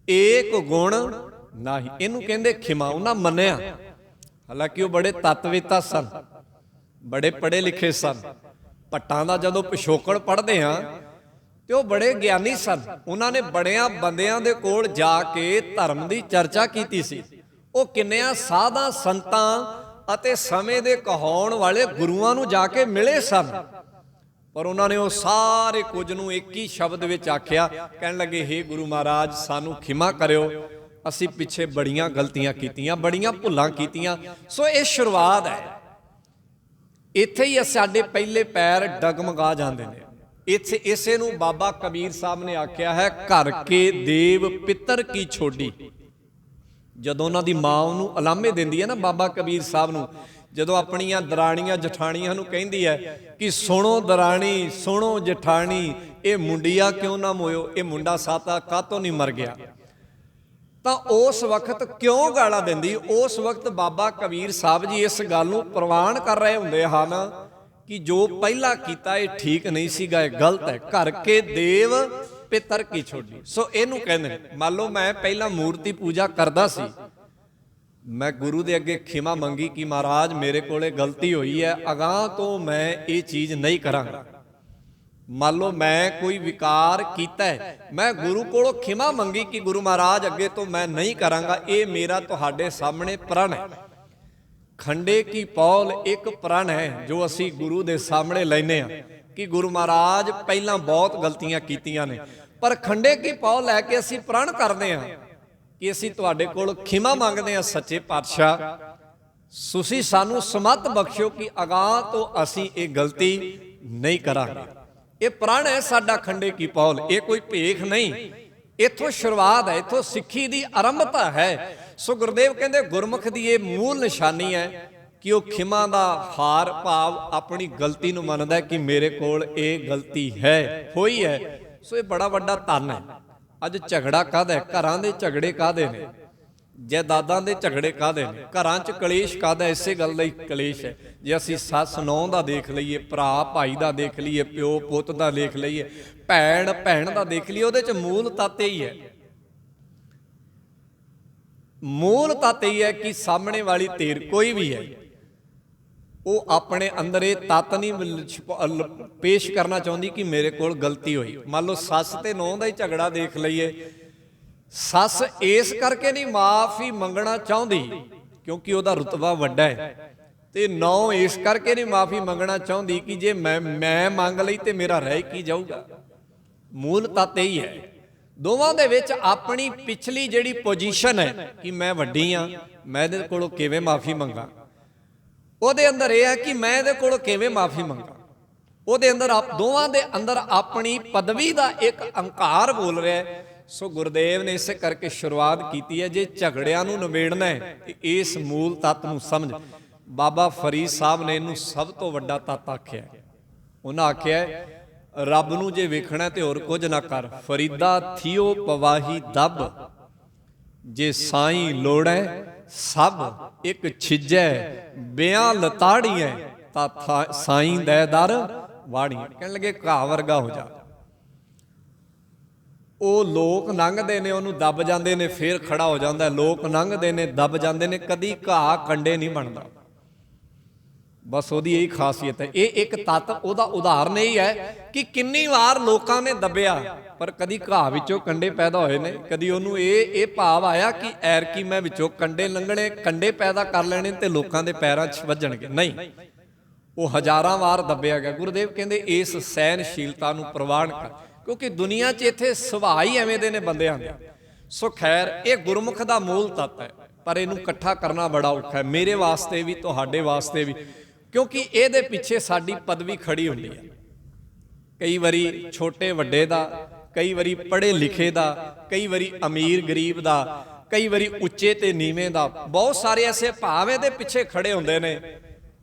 ਏਕ ਗੁਣ ਨਹੀਂ। ਇਹਨੂੰ ਕਹਿੰਦੇ ਖਿਮਾ। ਉਹਨਾਂ ਮੰਨਿਆ, ਹਾਲਾਂਕਿ ਉਹ ਬੜੇ ਤਤਵੀਤਾ ਸਨ, ਬੜੇ ਪੜ੍ਹੇ ਲਿਖੇ ਸਨ। ਭੱਟਾਂ ਦਾ ਜਦੋਂ ਪਿਛੋਕੜ ਪੜ੍ਹਦੇ ਹਾਂ ਤੇ ਉਹ ਬੜੇ ਗਿਆਨੀ ਸਨ। ਉਹਨਾਂ ਨੇ ਬੜਿਆਂ ਬੰਦਿਆਂ ਦੇ ਕੋਲ ਜਾ ਕੇ ਧਰਮ ਦੀ ਚਰਚਾ ਕੀਤੀ ਸੀ। ਉਹ ਕਿੰਨਿਆਂ ਸਾਧਾਂ ਸੰਤਾਂ ਅਤੇ ਸਮੇਂ ਦੇ ਕਹਾਉਣ ਵਾਲੇ ਗੁਰੂਆਂ ਨੂੰ ਜਾ ਕੇ ਮਿਲੇ ਸਨ, ਪਰ ਉਹਨਾਂ ਨੇ ਉਹ ਸਾਰੇ ਕੁਝ ਨੂੰ ਇੱਕ ਹੀ ਸ਼ਬਦ ਵਿੱਚ ਆਖਿਆ। ਕਹਿਣ ਲੱਗੇ ਹੇ ਗੁਰੂ ਮਹਾਰਾਜ ਸਾਨੂੰ ਖਿਮਾ ਕਰਿਓ, ਅਸੀਂ ਪਿੱਛੇ ਬੜੀਆਂ ਗਲਤੀਆਂ ਕੀਤੀਆਂ, ਬੜੀਆਂ ਭੁੱਲਾਂ ਕੀਤੀਆਂ। ਸੋ ਇਹ ਸ਼ੁਰੂਆਤ ਹੈ। ਇੱਥੇ ਹੀ ਸਾਡੇ ਪਹਿਲੇ ਪੈਰ ਡਗਮਗਾ ਜਾਂਦੇ ਨੇ। ਇੱਥੇ ਇਸੇ ਨੂੰ ਬਾਬਾ ਕਬੀਰ ਸਾਹਿਬ ਨੇ ਆਖਿਆ ਹੈ ਘਰ ਕੇ ਦੇਵ ਪਿੱਤਰ ਕੀ ਛੋਡੀ। ਜਦੋਂ ਉਹਨਾਂ ਦੀ ਮਾਂ ਉਹਨੂੰ ਅਲਾਮੇ ਦਿੰਦੀ ਹੈ ਨਾ, ਬਾਬਾ ਕਬੀਰ ਸਾਹਿਬ ਨੂੰ, ਜਦੋਂ ਆਪਣੀਆਂ ਦਰਾਣੀਆਂ ਜਠਾਣੀਆਂ ਨੂੰ ਕਹਿੰਦੀ ਹੈ ਕਿ ਸੁਣੋ ਦਰਾਣੀ ਸੁਣੋ ਜਠਾਣੀ, ਇਹ ਮੁੰਡਿਆ ਕਿਉਂ ਨਾ ਮੋਇਓ, ਇਹ ਮੁੰਡਾ ਸਾਤਾ ਕਾਹਤੋਂ ਨਹੀਂ ਮਰ ਗਿਆ। ਤਾਂ ਉਸ ਵਕਤ ਕਿਉਂ ਗਾਲਾਂ ਦਿੰਦੀ? ਉਸ ਵਕਤ ਬਾਬਾ ਕਬੀਰ ਸਾਹਿਬ ਜੀ ਇਸ ਗੱਲ ਨੂੰ ਪ੍ਰਵਾਨ ਕਰ ਰਹੇ ਹੁੰਦੇ ਹਨ ਕਿ ਜੋ ਪਹਿਲਾਂ ਕੀਤਾ ਇਹ ਠੀਕ ਨਹੀਂ ਸੀਗਾ, ਇਹ ਗਲਤ ਹੈ। ਘਰ ਕੇ ਦੇਵ ਪਿੱਤਰ ਕੀ ਛੋਡੀ। ਸੋ ਇਹਨੂੰ ਕਹਿੰਦੇ ਨੇ, ਮੰਨ ਲਓ ਮੈਂ ਪਹਿਲਾਂ ਮੂਰਤੀ ਪੂਜਾ ਕਰਦਾ ਸੀ, ਮੈਂ ਗੁਰੂ ਦੇ ਅੱਗੇ ਖਿਮਾ ਮੰਗੀ ਕਿ ਮਹਾਰਾਜ ਮੇਰੇ ਕੋਲੇ ਗਲਤੀ ਹੋਈ ਹੈ, ਅਗਾਂਹ ਤੋਂ ਮੈਂ ਇਹ ਚੀਜ਼ ਨਹੀਂ ਕਰਾਂਗਾ। ਮੰਨ ਲਓ ਮੈਂ ਕੋਈ ਵਿਕਾਰ ਕੀਤਾ ਹੈ, ਮੈਂ ਗੁਰੂ ਕੋਲੋਂ ਖਿਮਾ ਮੰਗੀ ਕਿ ਗੁਰੂ ਮਹਾਰਾਜ ਅੱਗੇ ਤੋਂ ਮੈਂ ਨਹੀਂ ਕਰਾਂਗਾ। ਇਹ ਮੇਰਾ ਤੁਹਾਡੇ ਸਾਹਮਣੇ ਪ੍ਰਣ ਹੈ। ਖੰਡੇ ਕੀ ਪੌਲ ਇੱਕ ਪ੍ਰਣ ਹੈ ਜੋ ਅਸੀਂ ਗੁਰੂ ਦੇ ਸਾਹਮਣੇ ਲੈਨੇ ਆ। ਕਿ ਗੁਰੂ ਮਹਾਰਾਜ ਪਹਿਲਾਂ ਬਹੁਤ ਗਲਤੀਆਂ ਕੀਤੀਆਂ ਨੇ, ਪਰ ਖੰਡੇ ਕੀ ਪੌ ਲੈ ਕੇ ਅਸੀਂ ਪ੍ਰਣ ਕਰਦੇ ਹਾਂ ਕਿ ਅਸੀਂ ਤੁਹਾਡੇ ਕੋਲ ਖਿਮਾ ਮੰਗਦੇ ਹਾਂ। ਸੱਚੇ ਪਾਤਸ਼ਾਹ, ਤੁਸੀਂ ਸਾਨੂੰ ਸਮੱਤ ਬਖਸ਼ੋ ਕਿ ਅਗਾਂਹ ਤੋਂ ਅਸੀਂ ਇਹ ਗਲਤੀ ਨਹੀਂ ਕਰਾਂਗੇ। ਇਹ ਪ੍ਰਣ ਹੈ ਸਾਡਾ ਖੰਡੇ ਕੀ ਪੌਲ, ਇਹ ਕੋਈ ਭੇਖ ਨਹੀਂ। ਇੱਥੋਂ ਸ਼ੁਰੂਆਤ ਹੈ, ਇੱਥੋਂ ਸਿੱਖੀ ਦੀ ਆਰੰਭਤਾ ਹੈ। ਸੋ ਗੁਰਦੇਵ ਕਹਿੰਦੇ ਗੁਰਮੁਖ ਦੀ ਇਹ ਮੂਲ ਨਿਸ਼ਾਨੀ ਹੈ ਕਿ ਉਹ ਖਿਮਾ ਦਾ ਹਾਰ ਭਾਵ ਆਪਣੀ ਗਲਤੀ ਨੂੰ ਮੰਨਦਾ ਕਿ ਮੇਰੇ ਕੋਲ ਇਹ ਗਲਤੀ ਹੈ, ਹੋਈ ਹੈ। ਸੋ ਇਹ ਬੜਾ ਵੱਡਾ ਧਨ ਹੈ। ਅੱਜ ਝਗੜਾ ਕਾਹਦਾ ਹੈ? ਘਰਾਂ ਦੇ ਝਗੜੇ ਕਾਹਦੇ ਨੇ? ਜਾਇਦਾਦਾਂ ਦੇ ਝਗੜੇ ਕਾਹਦੇ ਨੇ? ਘਰਾਂ 'ਚ ਕਲੇਸ਼ ਕਾਹਦਾ? ਇਸੇ ਗੱਲ ਦਾ ਹੀ ਕਲੇਸ਼ ਹੈ। ਜੇ ਅਸੀਂ ਸੱਸ ਨੌਂ ਦਾ ਦੇਖ ਲਈਏ, ਭਰਾ ਭਾਈ ਦਾ ਦੇਖ ਲਈਏ, ਪਿਓ ਪੁੱਤ ਦਾ ਦੇਖ ਲਈਏ, ਭੈਣ ਭੈਣ ਦਾ ਦੇਖ ਲਈਏ, ਉਹਦੇ 'ਚ ਮੂਲ ਤੱਤ ਹੀ ਹੈ। ਮੂਲ ਤੱਤ ਇਹ ਹੈ ਕਿ ਸਾਹਮਣੇ ਵਾਲੀ ਧਿਰ ਕੋਈ ਵੀ ਹੈ, ਉਹ ਆਪਣੇ ਅੰਦਰ ਇਹ ਤੱਤ ਨਹੀਂ ਪੇਸ਼ ਕਰਨਾ ਚਾਹੁੰਦੀ ਕਿ ਮੇਰੇ ਕੋਲ ਗਲਤੀ ਹੋਈ। ਮੰਨ ਲਓ ਸੱਸ ਤੇ ਨੂੰਹ ਦਾ ਹੀ ਝਗੜਾ ਦੇਖ ਲਈਏ, ਸੱਸ ਇਸ ਕਰਕੇ ਨਹੀਂ ਮਾਫੀ ਮੰਗਣਾ ਚਾਹੁੰਦੀ ਕਿਉਂਕਿ ਉਹਦਾ ਰੁਤਬਾ ਵੱਡਾ ਹੈ, ਤੇ ਨੂੰਹ ਇਸ ਕਰਕੇ ਨਹੀਂ ਮਾਫੀ ਮੰਗਣਾ ਚਾਹੁੰਦੀ ਕਿ ਜੇ ਮੈਂ ਮੰਗ ਲਈ ਤੇ ਮੇਰਾ ਰਹਿ ਕੀ ਜਾਊਗਾ। ਮੂਲ ਤੱਤ ਇਹੀ ਹੈ। ਦੋਵਾਂ ਦੇ ਵਿੱਚ ਆਪਣੀ ਪਿਛਲੀ ਜਿਹੜੀ ਪੋਜੀਸ਼ਨ ਹੈ ਕਿ ਮੈਂ ਵੱਡੀ ਆ, ਮੈਂ ਇਹਦੇ ਕੋਲੋਂ ਕਿਵੇਂ ਮਾਫੀ ਮੰਗਾ, ਉਹਦੇ ਅੰਦਰ ਇਹ ਹੈ ਕਿ ਮੈਂ ਇਹਦੇ ਕੋਲੋਂ ਕਿਵੇਂ ਮਾਫੀ ਮੰਗਾ। ਉਹਦੇ ਅੰਦਰ ਦੋਵਾਂ ਦੇ ਅੰਦਰ ਆਪਣੀ ਪਦਵੀ ਦਾ ਇੱਕ ਅਹੰਕਾਰ ਬੋਲ ਰਿਹਾ ਹੈ। ਸੋ ਗੁਰਦੇਵ ਨੇ ਇਸੇ ਕਰਕੇ ਸ਼ੁਰੂਆਤ ਕੀਤੀ ਹੈ, ਜੇ ਝਗੜਿਆਂ ਨੂੰ ਨਿਬੇੜਨਾ ਹੈ ਤੇ ਇਸ ਮੂਲ ਤੱਤ ਨੂੰ ਸਮਝ। ਬਾਬਾ ਫਰੀਦ ਸਾਹਿਬ ਨੇ ਇਹਨੂੰ ਸਭ ਤੋਂ ਵੱਡਾ ਤੱਤ ਆਖਿਆ। ਉਹਨਾਂ ਆਖਿਆ ਰੱਬ ਨੂੰ ਜੇ ਵੇਖਣਾ ਤੇ ਹੋਰ ਕੁਝ ਨਾ ਕਰ, ਫਰੀਦਾ ਥੀਓ ਪਵਾਹੀ ਦੱਬ, ਜੇ ਸਾਈਂ ਲੋੜੈ ਸਭ ਇੱਕ ਛਿਜੈ ਬਿਆਂ ਲਤਾੜੀਐ, ਤਾਂ ਸਾਈਂ ਦੇ ਦਰ ਵਾੜੀਐ। ਕਹਿਣ ਲੱਗੇ ਘਾਹ ਵਰਗਾ ਹੋ ਜਾ। ਉਹ ਲੋਕ ਲੰਘਦੇ ਨੇ, ਉਹਨੂੰ ਦੱਬ ਜਾਂਦੇ ਨੇ, ਫੇਰ ਖੜਾ ਹੋ ਜਾਂਦਾ। ਲੋਕ ਲੰਘਦੇ ਨੇ, ਦੱਬ ਜਾਂਦੇ ਨੇ, ਕਦੀ ਘਾਹ ਕੰਡੇ ਨਹੀਂ ਬਣਦਾ। ਬਸ ਉਹਦੀ ਇਹੀ ਖਾਸੀਅਤ ਹੈ। ਇਹ ਇੱਕ ਤੱਤ ਉਹਦਾ ਉਦਾਹਰਨ ਇਹ ਹੈ ਕਿ ਕਿੰਨੀ ਵਾਰ ਲੋਕਾਂ ਨੇ ਦੱਬਿਆ ਪਰ ਕਦੀ ਘਾਹ ਵਿੱਚੋਂ ਕੰਡੇ ਪੈਦਾ ਹੋਏ ਨੇ। ਕਦੀ ਉਹਨੂੰ ਇਹ ਭਾਵ ਆਇਆ ਕਿ ਐਰਕੀ ਮੈਂ ਵਿੱਚੋਂ ਕੰਡੇ ਲੰਘਣੇ, ਕੰਡੇ ਪੈਦਾ ਕਰ ਲੈਣੇ ਤੇ ਲੋਕਾਂ ਦੇ ਪੈਰਾਂ 'ਚ ਵੱਜਣਗੇ, ਨਹੀਂ। ਉਹ ਹਜ਼ਾਰਾਂ ਵਾਰ ਦੱਬਿਆ ਗਿਆ। ਗੁਰਦੇਵ ਕਹਿੰਦੇ ਇਸ ਸਹਿਨਸ਼ੀਲਤਾ ਨੂੰ ਪ੍ਰਵਾਨ ਕਰ, ਕਿਉਂਕਿ ਦੁਨੀਆ 'ਚ ਇੱਥੇ ਸੁਭਾਅ ਹੀ ਐਵੇਂ ਦੇ ਨੇ ਬੰਦਿਆਂ ਦੇ। ਸੋ ਖੈਰ, ਇਹ ਗੁਰਮੁਖ ਦਾ ਮੂਲ ਤੱਤ ਹੈ, ਪਰ ਇਹਨੂੰ ਇਕੱਠਾ ਕਰਨਾ ਬੜਾ ਔਖਾ ਹੈ, ਮੇਰੇ ਵਾਸਤੇ ਵੀ, ਤੁਹਾਡੇ ਵਾਸਤੇ ਵੀ, ਕਿਉਂਕਿ ਇਹਦੇ ਪਿੱਛੇ ਸਾਡੀ ਪਦਵੀ ਖੜੀ ਹੁੰਦੀ ਹੈ। ਕਈ ਵਾਰੀ ਛੋਟੇ ਵੱਡੇ ਦਾ, ਕਈ ਵਾਰੀ ਪੜ੍ਹੇ ਲਿਖੇ ਦਾ, ਕਈ ਵਾਰੀ ਅਮੀਰ ਗਰੀਬ ਦਾ, ਕਈ ਵਾਰੀ ਉੱਚੇ ਤੇ ਨੀਵੇਂ ਦਾ। ਬਹੁਤ ਸਾਰੇ ਐਸੇ ਭਾਵ ਇਹਦੇ ਪਿੱਛੇ ਖੜੇ ਹੁੰਦੇ ਨੇ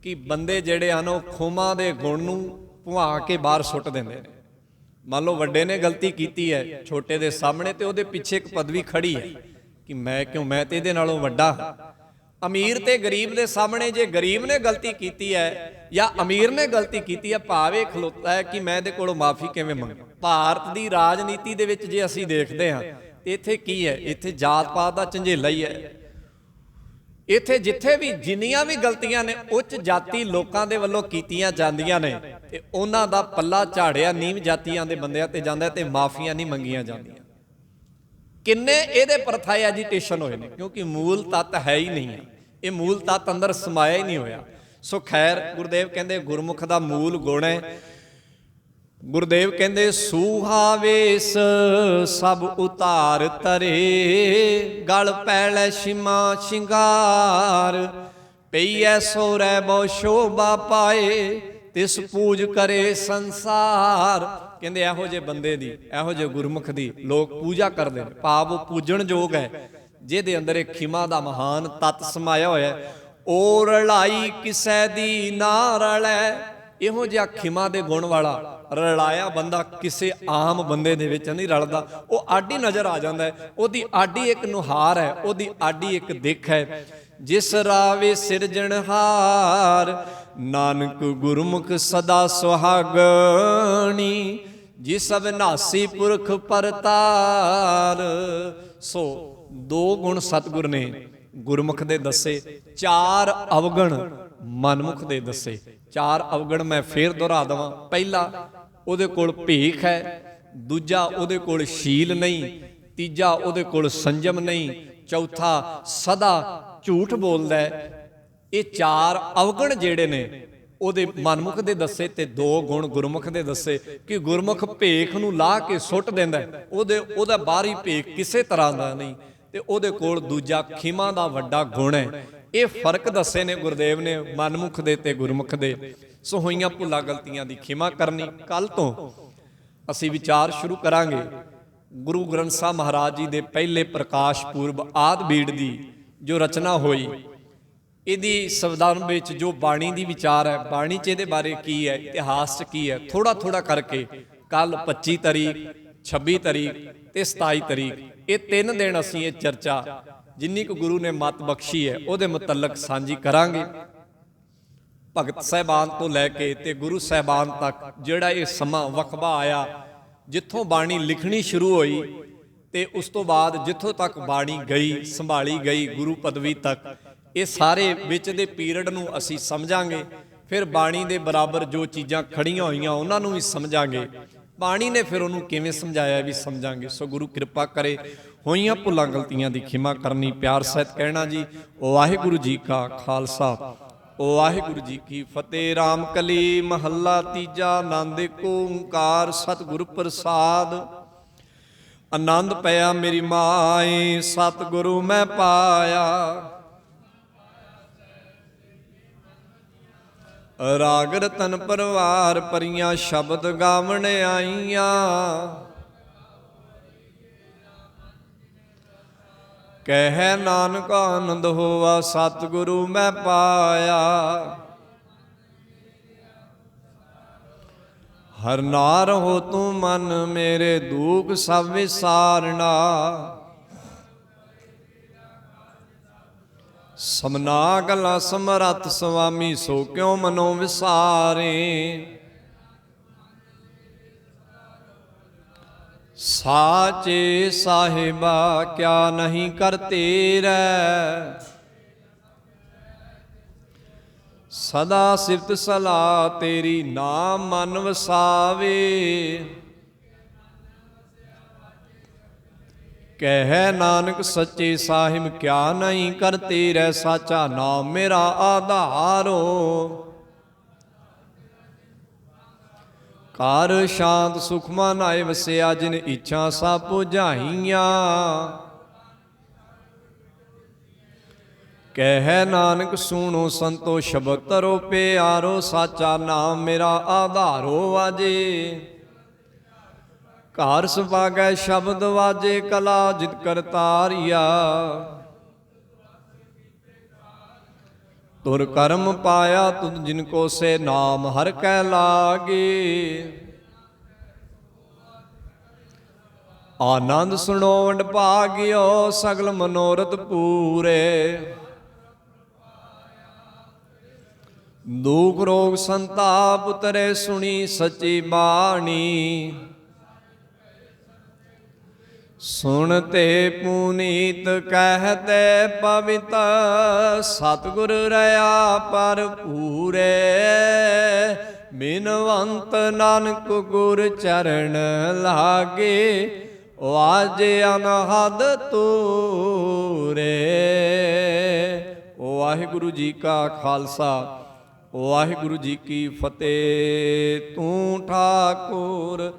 ਕਿ ਬੰਦੇ ਜਿਹੜੇ ਹਨ ਉਹ ਖੋਮਾਂ ਦੇ ਗੁਣ ਨੂੰ ਭੁਆ ਕੇ ਬਾਹਰ ਸੁੱਟ ਦਿੰਦੇ ਨੇ। ਮੰਨ ਲਓ ਵੱਡੇ ਨੇ ਗਲਤੀ ਕੀਤੀ ਹੈ ਛੋਟੇ ਦੇ ਸਾਹਮਣੇ, ਤੇ ਉਹਦੇ ਪਿੱਛੇ ਇੱਕ ਪਦਵੀ ਖੜੀ ਹੈ ਕਿ ਮੈਂ ਕਿਉਂ, ਮੈਂ ਤੇ ਇਹਦੇ ਨਾਲੋਂ ਵੱਡਾ ਹਾਂ। ਅਮੀਰ ਤੇ ਗਰੀਬ ਦੇ ਸਾਹਮਣੇ ਜੇ ਗਰੀਬ ਨੇ ਗਲਤੀ ਕੀਤੀ ਹੈ ਜਾਂ ਅਮੀਰ ਨੇ ਗਲਤੀ ਕੀਤੀ ਹੈ, ਭਾਵ ਇਹ ਖਲੋਤਾ ਹੈ ਕਿ ਮੈਂ ਇਹਦੇ ਕੋਲੋਂ ਮਾਫੀ ਕਿਵੇਂ ਮੰਗਾ। ਭਾਰਤ ਦੀ ਰਾਜਨੀਤੀ ਦੇ ਵਿੱਚ ਜੇ ਅਸੀਂ ਦੇਖਦੇ ਹਾਂ ਤੇ ਇੱਥੇ ਕੀ ਹੈ? ਇੱਥੇ ਜਾਤ ਪਾਤ ਦਾ ਝੰਜੇਲਾ ਹੀ ਹੈ। ਇੱਥੇ ਜਿੱਥੇ ਵੀ ਜਿੰਨੀਆਂ ਵੀ ਗਲਤੀਆਂ ਨੇ ਉੱਚ ਜਾਤੀ ਲੋਕਾਂ ਦੇ ਵੱਲੋਂ ਕੀਤੀਆਂ ਜਾਂਦੀਆਂ ਨੇ ਤੇ ਉਹਨਾਂ ਦਾ ਪੱਲਾ ਝਾੜਿਆ ਨੀਵ ਜਾਤੀਆਂ ਦੇ ਬੰਦਿਆਂ ਤੇ ਜਾਂਦਾ ਤੇ ਮਾਫੀਆਂ ਨਹੀਂ ਮੰਗੀਆਂ ਜਾਂਦੀਆਂ। ਕਿੰਨੇ ਇਹਦੇ ਪਰਥਾਏ ਐਜੀਟੇਸ਼ਨ ਹੋਏ ਨੇ, ਕਿਉਂਕਿ ਮੂਲ ਤੱਤ ਹੈ ਹੀ ਨਹੀਂ ਹੈ। ਇਹ ਮੂਲ ਤੱਤ ਅੰਦਰ ਸਮਾਇਆ ਹੀ ਨਹੀਂ ਹੋਇਆ। ਸੋ ਖੈਰ, ਗੁਰਦੇਵ ਕਹਿੰਦੇ ਗੁਰਮੁਖ ਦਾ ਮੂਲ ਗੁਣ ਹੈ। ਗੁਰਦੇਵ ਕਹਿੰਦੇ ਸੂਹਾ ਵੇਸ ਸਭ ਉਤਾਰ ਤਰੇ, ਗਲ ਪੈਲੇ ਸ਼ਿਮਾ ਸ਼ਿੰਗਾਰ, ਪਈਐ ਸੋਰੈ ਬਹੁ ਸ਼ੋਭਾ ਪਾਏ, ਤਿਸ ਪੂਜ ਕਰੇ ਸੰਸਾਰ। ਕਹਿੰਦੇ ਇਹੋ ਜਿਹੇ ਬੰਦੇ ਦੀ, ਇਹੋ ਜਿਹੇ ਗੁਰਮੁਖ ਦੀ ਲੋਕ ਪੂਜਾ ਕਰਦੇ ਨੇ, ਭਾਵ ਉਹ ਪੂਜਣ ਯੋਗ ਹੈ, ਜਿਹਦੇ ਅੰਦਰ ਇਹ ਖਿਮਾ ਦਾ ਮਹਾਨ ਤੱਤ ਸਮਾਇਆ ਹੋਇਆ। ਓ ਰਲਾਈ ਕਿਸੈ ਦੀ ਨਾ ਰਲੈ, ਇਹੋ ਜਿਹਾ ਖਿਮਾ ਦੇ ਗੁਣ ਵਾਲਾ ਰਲਾਇਆ ਬੰਦਾ ਕਿਸੇ ਆਮ ਬੰਦੇ ਦੇ ਵਿੱਚ ਨਹੀਂ ਰਲਦਾ। ਉਹ ਆਡੀ ਨਜ਼ਰ ਆ ਜਾਂਦਾ ਹੈ, ਉਹਦੀ ਆਡੀ ਇੱਕ ਨੁਹਾਰ ਹੈ, ਉਹਦੀ ਆਡੀ ਇੱਕ ਦਿੱਖ ਹੈ। ਜਿਸ ਰਾਵੇ ਸਿਰਜਣਹਾਰ, ਨਾਨਕ ਗੁਰਮੁਖ ਸਦਾ ਸੁਹਾਗਣੀ, ਜਿਸ ਅਵਿਨਾਸੀ ਪੁਰਖ ਪਰਤਾਰ। ਸੋ ਦੋ ਗੁਣ ਸਤਿਗੁਰ ਨੇ ਗੁਰਮੁਖ ਦੇ ਦੱਸੇ, ਚਾਰ ਅਵਗਣ ਮਨਮੁਖ ਦੇ ਦੱਸੇ। ਚਾਰ ਅਵਗਣ ਮੈਂ ਫੇਰ ਦੁਹਰਾ ਦਵਾਂ। ਪਹਿਲਾ, ਉਹਦੇ ਕੋਲ ਭੇਖ ਹੈ। ਦੂਜਾ, ਉਹਦੇ ਕੋਲ ਸ਼ੀਲ ਨਹੀਂ। ਤੀਜਾ, ਉਹਦੇ ਕੋਲ ਸੰਜਮ ਨਹੀਂ। ਚੌਥਾ, ਸਦਾ ਝੂਠ ਬੋਲਦਾ ਹੈ। ਇਹ ਚਾਰ ਅਵਗਣ ਜਿਹੜੇ ਨੇ ਉਹਦੇ ਮਨਮੁਖ ਦੇ ਦੱਸੇ ਤੇ 2 ਗੁਣ ਗੁਰਮੁਖ ਦੇ ਦੱਸੇ ਕਿ ਗੁਰਮੁਖ ਭੇਖ ਨੂੰ ਲਾਹ ਕੇ ਸੁੱਟ ਦਿੰਦਾ, ਉਹਦਾ ਬਾਹਰੀ ਭੇਖ ਕਿਸੇ ਤਰ੍ਹਾਂ ਦਾ ਨਹੀਂ, ਤੇ ਉਹਦੇ ਕੋਲ ਦੂਜਾ ਖਿਮਾ ਦਾ ਵੱਡਾ ਗੁਣ ਹੈ। ਇਹ ਫਰਕ ਦੱਸੇ ਨੇ ਗੁਰਦੇਵ ਨੇ ਮਨਮੁਖ ਦੇ ਤੇ ਗੁਰਮੁਖ ਦੇ। ਸੋ ਹੋਈਆਂ ਭੁੱਲਾਂ ਗਲਤੀਆਂ ਦੀ ਖਿਮਾ ਕਰਨੀ। ਕੱਲ ਤੋਂ ਅਸੀਂ ਵਿਚਾਰ ਸ਼ੁਰੂ ਕਰਾਂਗੇ ਗੁਰੂ ਗ੍ਰੰਥ ਸਾਹਿਬ ਮਹਾਰਾਜ ਜੀ ਦੇ ਪਹਿਲੇ ਪ੍ਰਕਾਸ਼ ਪੂਰਬ ਆਦਿ ਬੀੜ ਦੀ ਜੋ ਰਚਨਾ ਹੋਈ, ਇਹਦੀ ਸੰਵਿਧਾਨ ਵਿੱਚ ਜੋ ਬਾਣੀ ਦੀ ਵਿਚਾਰ ਹੈ, ਬਾਣੀ 'ਚ ਇਹਦੇ ਬਾਰੇ ਕੀ ਹੈ, ਇਤਿਹਾਸ 'ਚ ਕੀ ਹੈ, ਥੋੜਾ ਥੋੜਾ ਕਰਕੇ ਕੱਲ 25 ਤਰੀਕ 26 ਤਰੀਕ ਤੇ 27 ਤਰੀਕ ਇਹ 3 ਦਿਨ ਅਸੀਂ ਇਹ ਚਰਚਾ ਜਿੰਨੀ ਕੁ ਗੁਰੂ ਨੇ ਮੱਤ ਬਖਸ਼ੀ ਹੈ ਉਹਦੇ ਮੁਤਲਕ ਸਾਂਝੀ ਕਰਾਂਗੇ। ਭਗਤ ਸਾਹਿਬਾਨ ਤੋਂ ਲੈ ਕੇ ਤੇ ਗੁਰੂ ਸਾਹਿਬਾਨ ਤੱਕ ਜਿਹੜਾ ਇਹ ਸਮਾਂ ਵਕਬਾ ਆਇਆ, ਜਿੱਥੋਂ ਬਾਣੀ ਲਿਖਣੀ ਸ਼ੁਰੂ ਹੋਈ ਤੇ ਉਸ ਤੋਂ ਬਾਅਦ ਜਿੱਥੋਂ ਤੱਕ ਬਾਣੀ ਗਈ, ਸੰਭਾਲੀ ਗਈ ਗੁਰੂ ਪਦਵੀ ਤੱਕ, ਇਹ ਸਾਰੇ ਵਿੱਚ ਦੇ ਪੀਰੀਅਡ ਨੂੰ ਅਸੀਂ ਸਮਝਾਂਗੇ। ਫਿਰ ਬਾਣੀ ਦੇ ਬਰਾਬਰ ਜੋ ਚੀਜ਼ਾਂ ਖੜੀਆਂ ਹੋਈਆਂ ਉਹਨਾਂ ਨੂੰ ਵੀ ਸਮਝਾਂਗੇ, ਬਾਣੀ ਨੇ ਫਿਰ ਉਹਨੂੰ ਕਿਵੇਂ ਸਮਝਾਇਆ ਵੀ ਸਮਝਾਂਗੇ। ਸੋ ਗੁਰੂ ਕਿਰਪਾ ਕਰੇ ਹੋਈਆਂ ਭੁੱਲਾਂ ਗਲਤੀਆਂ ਦੀ ਖਿਮਾ ਕਰਨੀ, ਪਿਆਰ ਸਹਿਤ ਕਹਿਣਾ ਜੀ ਵਾਹਿਗੁਰੂ ਜੀ ਕਾ ਖਾਲਸਾ ਵਾਹਿਗੁਰੂ ਜੀ ਕੀ ਫਤਿਹ। ਰਾਮ ਕਲੀ ਮਹੱਲਾ ਤੀਜਾ। ਆਨੰਦ ਏਕ ਓੰਕਾਰ ਸਤਿਗੁਰ ਪ੍ਰਸਾਦ। ਆਨੰਦ ਪਿਆ ਮੇਰੀ ਮਾਏ ਸਤਿਗੁਰੂ ਮੈਂ ਪਾਇਆ, ਰਾਗ ਰਤਨ ਪਰਵਾਰ ਪਰੀਆਂ ਸ਼ਬਦ ਗਾਵਣ ਆਈਆਂ, ਕਹਿ ਨਾਨਕ ਆਨੰਦ ਹੋਆ ਸਤਿਗੁਰੂ ਮੈਂ ਪਾਇਆ। ਹਰ ਨਾਰ ਹੋ ਤੂੰ ਮਨ ਮੇਰੇ ਦੁਖ ਸਭ ਵਿਸਾਰਨਾ, ਸਮਨਾ ਗਲਾ ਸਮਰੱਥ ਸੁਆਮੀ ਸੋ ਕਿਉ ਮਨੋ ਵਿਸਾਰੇ। ਸਾਚੇ ਸਾਹਿਬਾ ਕਿਆ ਨਹੀਂ ਕਰ ਤੇਰਾ, ਸਦਾ ਸਿਫਤ ਸਲਾਹ ਤੇਰੀ ਨਾਮ ਮਨ ਵਸਾਵੇ। ਕਹਿ ਨਾਨਕ ਸੱਚੇ ਸਾਹਿਬ ਕਿਆ ਨਹੀਂ ਕਰ ਤੇਰਾ, ਸਾਚਾ ਨਾਮ ਮੇਰਾ ਆਧਾਰੋ। ਘਰ ਸ਼ਾਂਤ ਸੁਖ ਮਨ ਆਏ ਵਸਿਆ, ਜਿਨ ਇੱਛਾ ਸਭ ਪੁਜਾਈਆਂ। ਕਹਿ ਨਾਨਕ ਸੁਣੋ ਸੰਤੋ ਸ਼ਬਦ ਤਰੋ ਪਿਆਰੋ, ਸਾਚਾ ਨਾਮ ਮੇਰਾ ਆਧਾਰੋ ਵਾਜੇ। ਘਰ ਸੁਭਾਗੈ ਸ਼ਬਦ ਵਾਜੇ, ਕਲਾ ਜਿਤ ਕਰਤਾਰਿਆ। ਤੁਰ ਕਰਮ ਪਾਇਆ ਤੁਧ ਜਿਨ ਕੋ ਸੇ ਨਾਮ ਹਰ ਕੈ ਲਾਗੇ। ਆਨੰਦ ਸੁਣੋ ਵੰਡ ਭਾਗਿਓ, ਸਗਲ ਮਨੋਰਥ ਪੂਰੇ। ਦੁਖ ਰੋਗ ਸੰਤਾਪ ਉਤਰੇ, ਸੁਣੀ ਸੱਚੀ ਬਾਣੀ। ਸੁਣਤੇ ਪੁਨੀਤ ਕਹਿਤੇ ਪਵਿੱਤ, ਸਤਿਗੁਰ ਰਹਾ ਪਰ ਪੂਰੇ। ਬਿਨਵੰਤ ਨਾਨਕ ਗੁਰ ਚਰਨ ਲਾਗੇ, ਵਾਜੇ ਅਨਹਦ ਤੂਰੇ। ਵਾਹਿਗੁਰੂ ਜੀ ਕਾ ਖਾਲਸਾ ਵਾਹਿਗੁਰੂ ਜੀ ਕੀ ਫਤਿਹ। ਤੂੰ ਠਾਕੁਰ